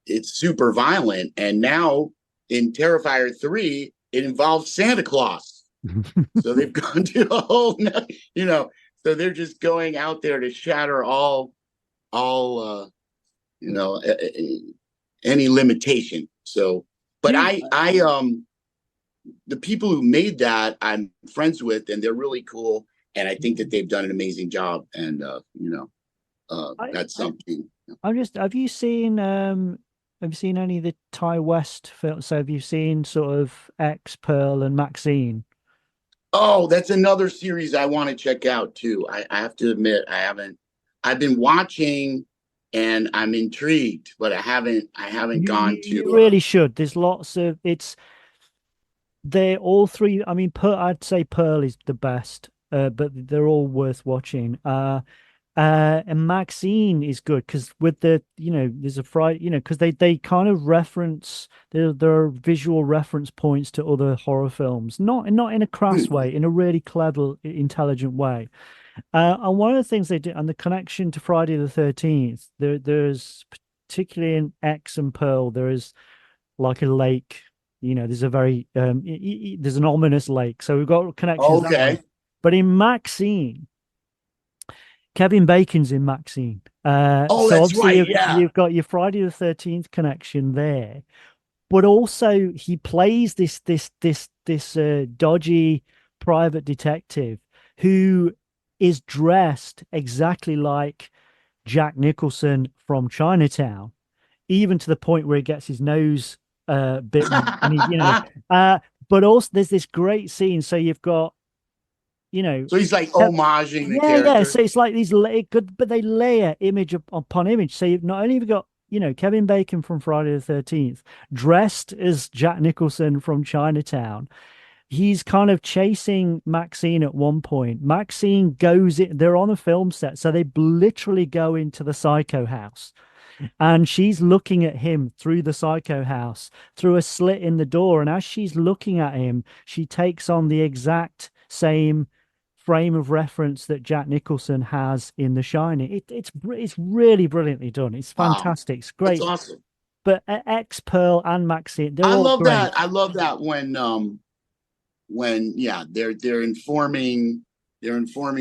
it's super violent. And now in Terrifier 3, it involves Santa Claus. So they've gone to a whole, so they're just going out there to shatter all, any limitation. So, but the people who made that, I'm friends with, and they're really cool. And I think that they've done an amazing job. And that's something. Have you seen any of the Ty West films? So have you seen sort of X, Pearl, and Maxine? Oh, that's another series I want to check out too. I have to admit, I haven't. I've been watching, and I'm intrigued, but I haven't gone to. You really should. There's lots of they're all three. I mean, I'd say Pearl is the best, but they're all worth watching. And Maxine is good because with there's a Friday, because they kind of reference, there are visual reference points to other horror films, not in a crass way, in a really clever, intelligent way. And one of the things they do, and the connection to Friday the 13th, there's particularly in X and Pearl, there is like a lake. There's a very there's an ominous lake, so we've got connections that way. Okay. But in Maxine, Kevin Bacon's in Maxine. Oh, so that's obviously right. Yeah. you've got your Friday the 13th connection there, but also he plays this dodgy private detective who is dressed exactly like Jack Nicholson from Chinatown, even to the point where he gets his nose bitten, and but also there's this great scene. So you've got, So he's like homaging the character. Yeah. So it's like these but they layer image upon image. So you've not only have you got, Kevin Bacon from Friday the 13th dressed as Jack Nicholson from Chinatown. He's kind of chasing Maxine at one point. Maxine goes in, they're on a film set, so they literally go into the Psycho house. And she's looking at him through the Psycho house, through a slit in the door. And as she's looking at him, she takes on the exact same frame of reference that Jack Nicholson has in The Shining. It's really brilliantly done. It's fantastic. Wow. It's great. That's awesome. But X, Pearl, and Maxine, they're I all love great. that. I love that when they're informing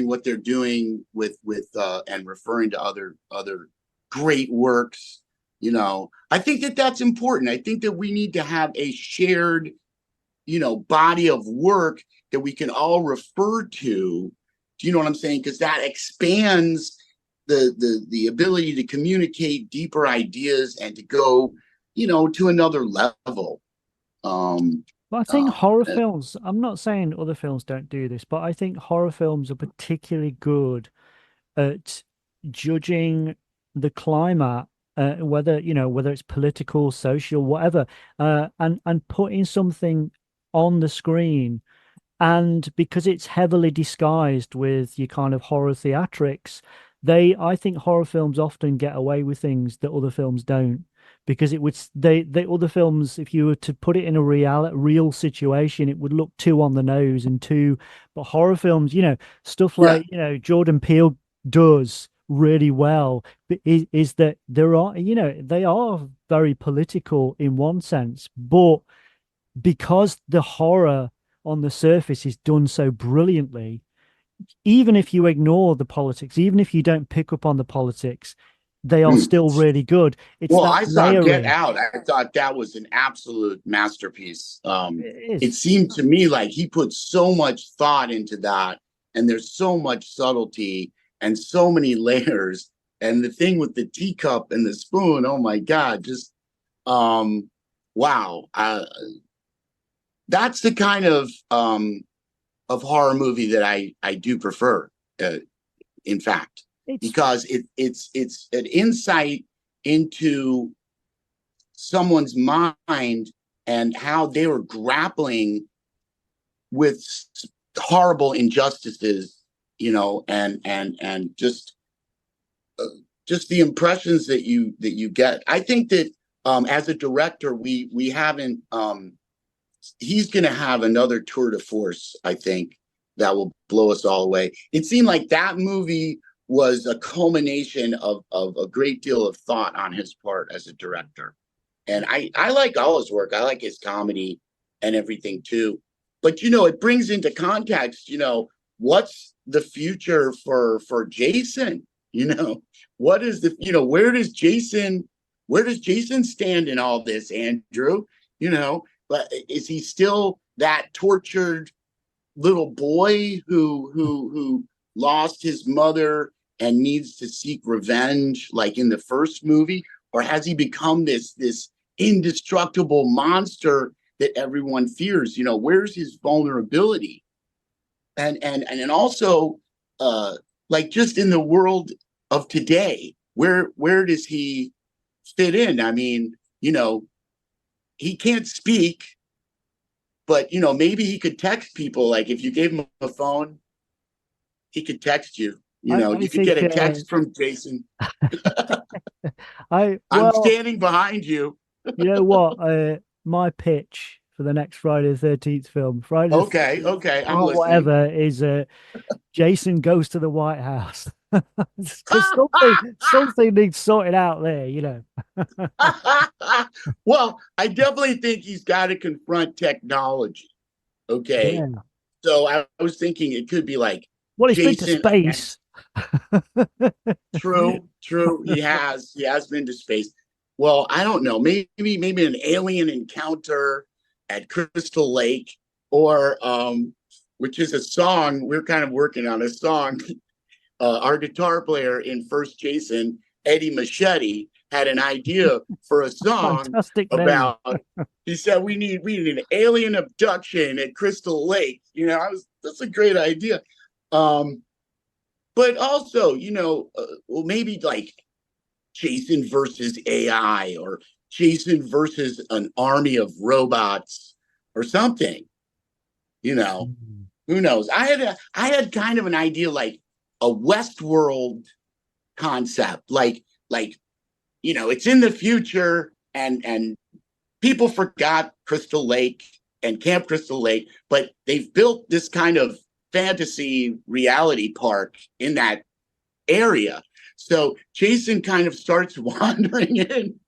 what they're doing with and referring to other great works. I think that that's important. I think that we need to have a shared body of work that we can all refer to. Do you know what I'm saying? Because that expands the ability to communicate deeper ideas and to go to another level. But I think horror films, I'm not saying other films don't do this, but I think horror films are particularly good at judging the climate, whether it's political, social, whatever, and putting something on the screen. And because it's heavily disguised with your kind of horror theatrics, I think horror films often get away with things that other films don't. Because it would, other films, if you were to put it in a real situation, it would look too on the nose and too. But horror films, stuff like Jordan Peele does really well is that there are, they are very political in one sense, but because the horror on the surface is done so brilliantly, even if you ignore the politics, even if you don't pick up on the politics, they are still really good. It's Well, that I saw Get layering. Out. I thought that was an absolute masterpiece. It It is. seemed to me like he put so much thought into that, and there's so much subtlety and so many layers. And the thing with the teacup and the spoon, oh my God, just wow. That's the kind of horror movie that I do prefer. In fact, It's because it's an insight into someone's mind and how they were grappling with horrible injustices, and just the impressions that you get. I think that as a director, we haven't. He's going to have another tour de force, I think, that will blow us all away. It seemed like that movie was a culmination of a great deal of thought on his part as a director. And I like all his work. I like his comedy and everything too. But, it brings into context, what's the future for Jason? What is where does Jason stand in all this, Andrew? But is he still that tortured little boy who lost his mother and needs to seek revenge, like in the first movie, or has he become this indestructible monster that everyone fears? Where's his vulnerability? And also, like, just in the world of today, where does he fit in? I mean, he can't speak, but maybe he could text people. Like, if you gave him a phone, he could text you. You could get a text from Jason. I'm standing behind you. You know what? My pitch for the next Friday the 13th film, Friday the 13th, Okay, I'm or listening. whatever, is Jason goes to the White House. Because something needs sorted out there. Well, I definitely think he's got to confront technology. Okay. Yeah. So I was thinking it could be like Well, he's been to Jason. space. True. He has been to space. Well, I don't know. Maybe an alien encounter at Crystal Lake, or which is a song. We're kind of working on a song. Our guitar player in First Jason, Eddie Machete, had an idea for a song Fantastic about. name. He said we need an alien abduction at Crystal Lake. That's a great idea. But also, well, maybe like Jason versus AI, or Jason versus an army of robots or something. Who knows? I had kind of an idea, like a Westworld concept, like it's in the future, and people forgot Crystal Lake and Camp Crystal Lake, but they've built this kind of fantasy reality park in that area. So Jason kind of starts wandering in,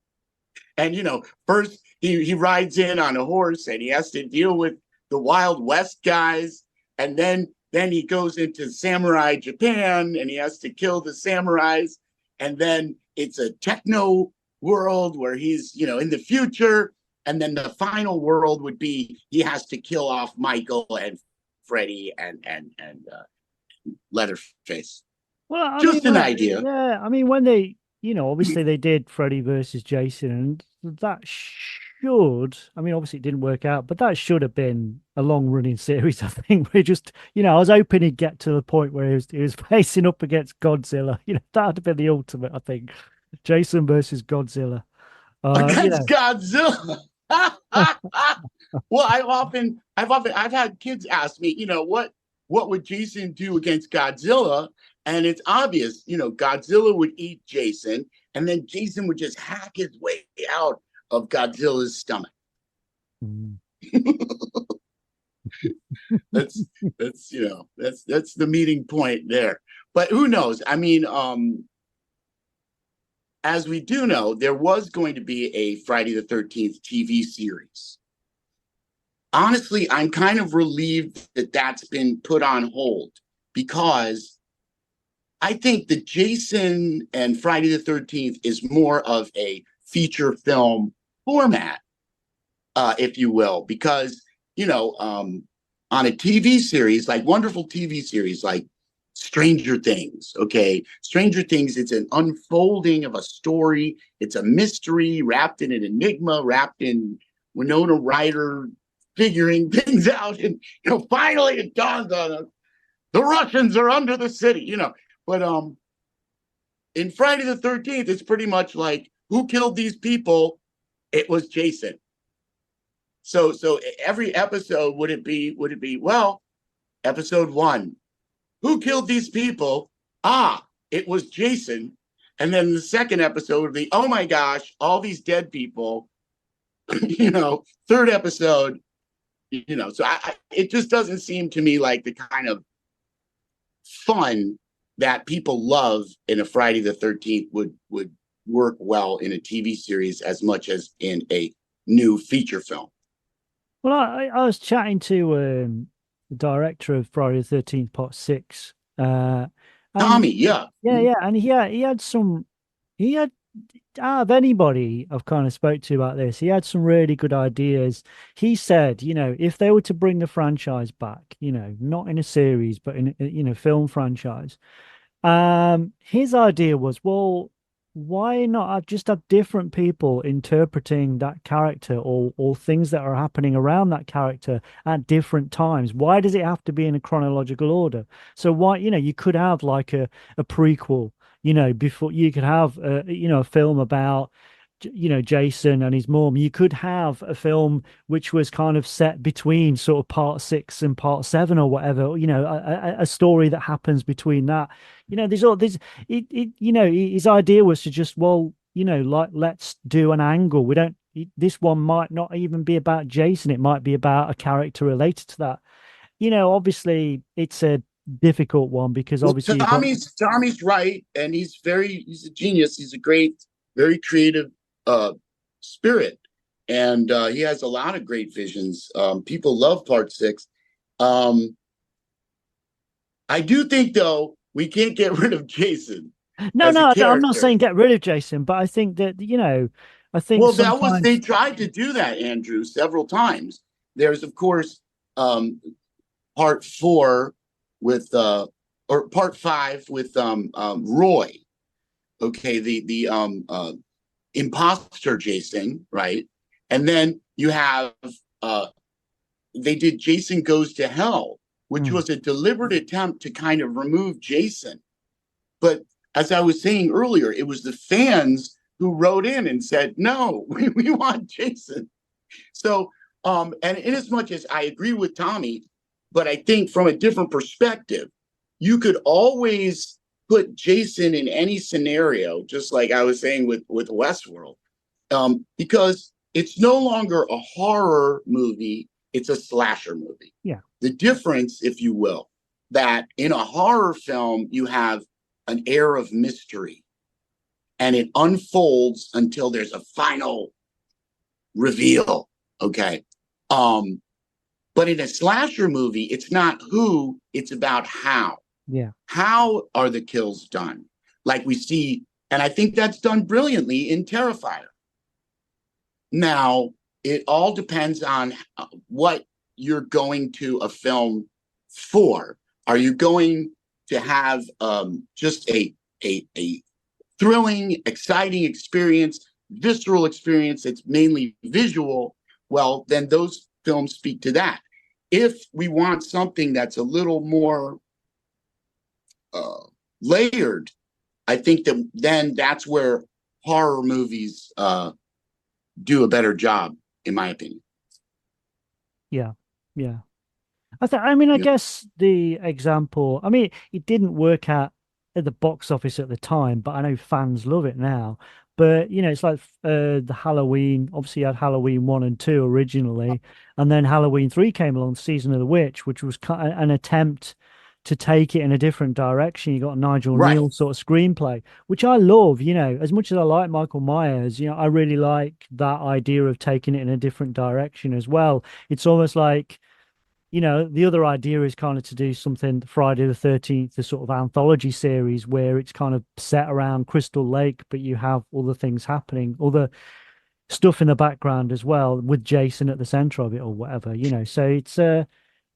and first he rides in on a horse and he has to deal with the Wild West guys, and then he goes into samurai Japan and he has to kill the samurais, and then it's a techno world where he's in the future, and then the final world would be he has to kill off Michael and Freddy and Leatherface. Well, Just an idea. Yeah, I mean, when they, obviously they did Freddy versus Jason, and that should, I mean, obviously it didn't work out, but that should have been a long-running series. I think we just, I was hoping he'd get to the point where he was facing up against Godzilla. That'd have been the ultimate, I think. Jason versus Godzilla. Against Godzilla. Well, I've had kids ask me, what would Jason do against Godzilla? And it's obvious, Godzilla would eat Jason, and then Jason would just hack his way out of Godzilla's stomach. that's the meeting point there. but who knows? I mean, as we do know, there was going to be a Friday the 13th TV series. Honestly, I'm kind of relieved that that's been put on hold, because I think that Jason and Friday the 13th is more of a feature film format, if you will, because, on a TV series, like wonderful TV series like Stranger Things, okay? Stranger Things, it's an unfolding of a story. It's a mystery wrapped in an enigma, wrapped in Winona Ryder figuring things out. And, finally it dawns on us, the Russians are under the city, But in Friday the 13th, it's pretty much like, who killed these people? It was Jason. So every episode, would it be, well, episode 1, who killed these people? It was Jason. And then the second episode would be, oh my gosh, all these dead people. Third episode, so it just doesn't seem to me like the kind of fun that people love in a Friday the 13th would work well in a TV series as much as in a new feature film. Well, I was chatting to the director of Friday the 13th Part 6. Tommy, yeah. Yeah, and he had out of anybody I've kind of spoke to about this, he had some really good ideas. He said, if they were to bring the franchise back, not in a series, but in a film franchise, his idea was, well, why not just have different people interpreting that character or things that are happening around that character at different times? Why does it have to be in a chronological order? So why, you could have like a prequel, before you could have a film about Jason and his mom. You could have a film which was kind of set between sort of Part 6 and Part 7 or whatever, a story that happens between that. There's all this, his idea was to just, like, let's do an angle. This one might not even be about Jason. It might be about a character related to that. Obviously it's a difficult one because obviously Tommy's right. And he's a genius. He's a great, very creative spirit. And he has a lot of great visions. People love Part 6. I do think, though, we can't get rid of Jason. No, I'm not saying get rid of Jason, but I think that, I think they tried to do that, Andrew, several times. There's, of course, Part 4 with or Part 5 with Roy. Okay, the imposter Jason, right? And then you have they did Jason Goes to Hell, which was a deliberate attempt to kind of remove Jason. But as I was saying earlier, it was the fans who wrote in and said, no, we want Jason. So, and in as much as I agree with Tommy, but I think from a different perspective, you could always put Jason in any scenario, just like I was saying with Westworld, because it's no longer a horror movie, it's a slasher movie. Yeah. The difference, if you will, that in a horror film, you have an air of mystery and it unfolds until there's a final reveal. Okay. But in a slasher movie, it's not who, it's about how. Yeah. How are the kills done? Like we see, and I think that's done brilliantly in Terrifier. Now, it all depends on what you're going to a film for. Are you going to have just a thrilling, exciting experience, visceral experience that's mainly visual? Well, then those films speak to that. If we want something that's a little more layered, I think that then that's where horror movies do a better job, in my opinion. Yeah. I guess the example, it didn't work out at the box office at the time, but I know fans love it now. But, it's like the Halloween, obviously you had Halloween 1 and 2 originally, and then Halloween 3 came along, Season of the Witch, which was an attempt to take it in a different direction. You got Nigel Right. Neal sort of screenplay, which I love, as much as I like Michael Myers, I really like that idea of taking it in a different direction as well. It's almost like, the other idea is kind of to do something Friday the 13th, the sort of anthology series where it's kind of set around Crystal Lake, but you have other things happening, other stuff in the background as well, with Jason at the center of it or whatever, So it's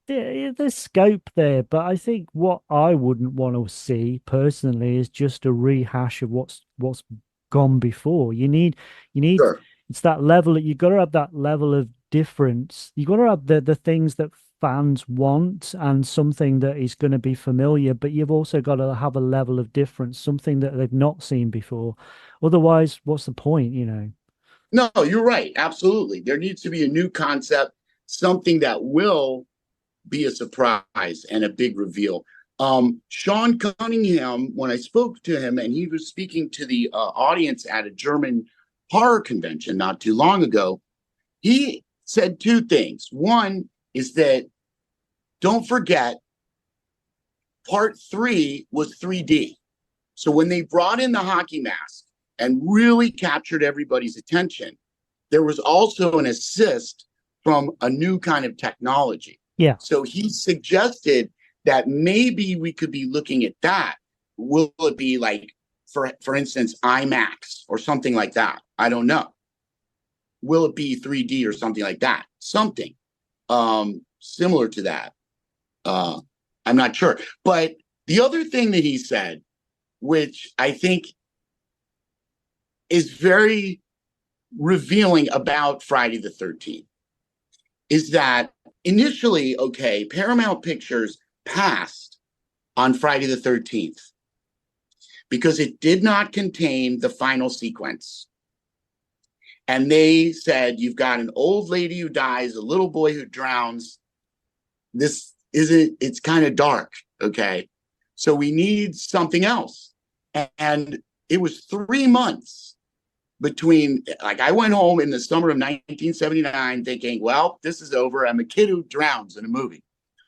there's scope there, but I think what I wouldn't want to see personally is just a rehash of what's gone before. You need Sure. it's that level that you've got to have that level of difference. You've got to have the things that fans want and something that is going to be familiar, but you've also got to have a level of difference, something that they've not seen before. Otherwise, what's the point, No, you're right. Absolutely. There needs to be a new concept, something that will be a surprise and a big reveal. Sean Cunningham, when I spoke to him, and he was speaking to the audience at a German horror convention not too long ago, he said two things. One is that don't forget, part 3 was 3D. So when they brought in the hockey mask and really captured everybody's attention, there was also an assist from a new kind of technology. Yeah. So he suggested that maybe we could be looking at that. Will it be like, for instance, IMAX or something like that? I don't know. Will it be 3D or something like that? Something similar to that. I'm not sure. But the other thing that he said, which I think is very revealing about Friday the 13th, is that initially, okay, Paramount Pictures passed on Friday the 13th because it did not contain the final sequence. And they said, you've got an old lady who dies, a little boy who drowns. It's kind of dark, okay? So we need something else. And it was 3 months between, like, I went home in the summer of 1979 thinking, well, this is over. I'm a kid who drowns in a movie.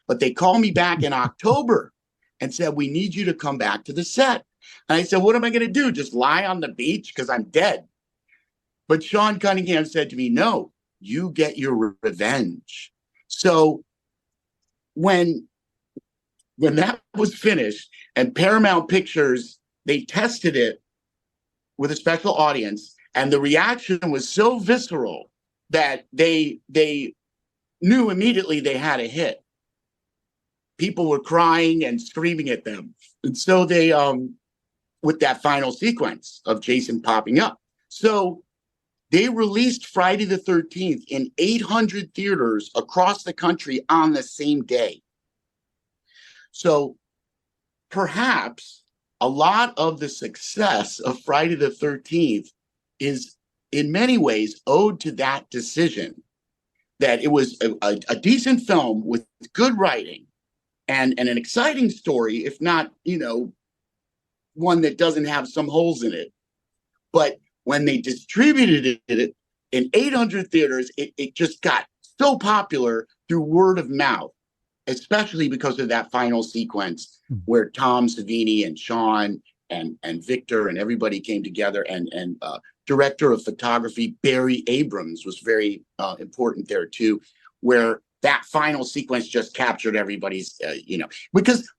But they called me back in October and said, we need you to come back to the set. And I said, what am I going to do? Just lie on the beach because I'm dead? But Sean Cunningham said to me, no, you get your revenge. So when that was finished and Paramount Pictures, they tested it with a special audience, and the reaction was so visceral that they knew immediately they had a hit. People were crying and screaming at them. And so they, with that final sequence of Jason popping up. So they released Friday the 13th in 800 theaters across the country on the same day. So perhaps a lot of the success of Friday the 13th is in many ways owed to that decision, that it was a decent film with good writing and an exciting story, if not, one that doesn't have some holes in it. But when they distributed it in 800 theaters, it just got so popular through word of mouth, especially because of that final sequence where Tom Savini and Sean and Victor and everybody came together, and director of photography Barry Abrams was very important there too, where that final sequence just captured everybody's, because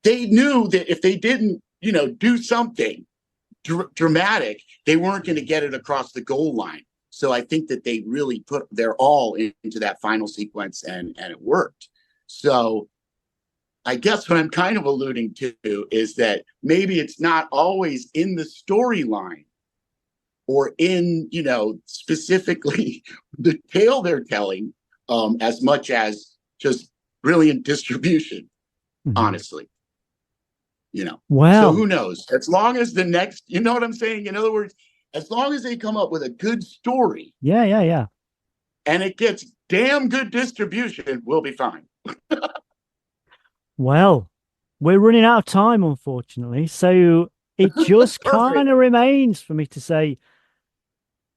they knew that if they didn't, do something dramatic, they weren't going to get it across the goal line. So I think that they really put their all into that final sequence, and it worked. So I guess what I'm kind of alluding to is that maybe it's not always in the storyline or in, specifically the tale they're telling, as much as just brilliant distribution, honestly. Wow. So who knows? As long as the next, you know what I'm saying? In other words, as long as they come up with a good story. Yeah. And it gets damn good distribution, we'll be fine. Well, we're running out of time, unfortunately. So it just kind of remains for me to say,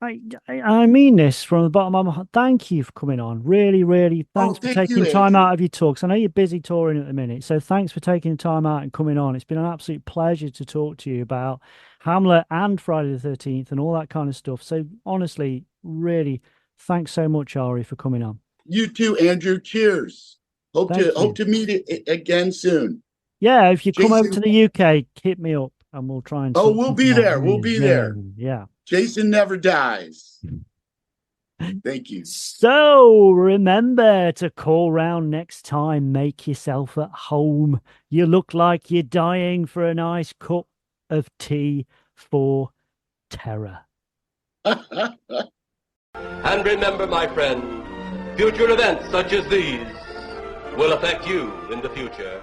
I mean this from the bottom of my heart. Thank you for coming on. Really, really, Oh, thanks for thank taking you, time Andrew. out of your talks. I know you're busy touring at the minute, so thanks for taking the time out and coming on. It's been an absolute pleasure to talk to you about Hamlet and Friday the 13th and all that kind of stuff. So honestly, really, thanks so much, Ari, for coming on. You too, Andrew. Cheers. Thank Hope you. to meet again soon. Yeah, if you come over to Jason. the UK, hit me up and we'll try and Oh, sort we'll be something out. there. We'll be Yeah, there. yeah. Jason never dies. Thank you. So remember to call round next time. Make yourself at home. You look like you're dying for a nice cup of tea for terror. And remember, my friend, future events such as these will affect you in the future.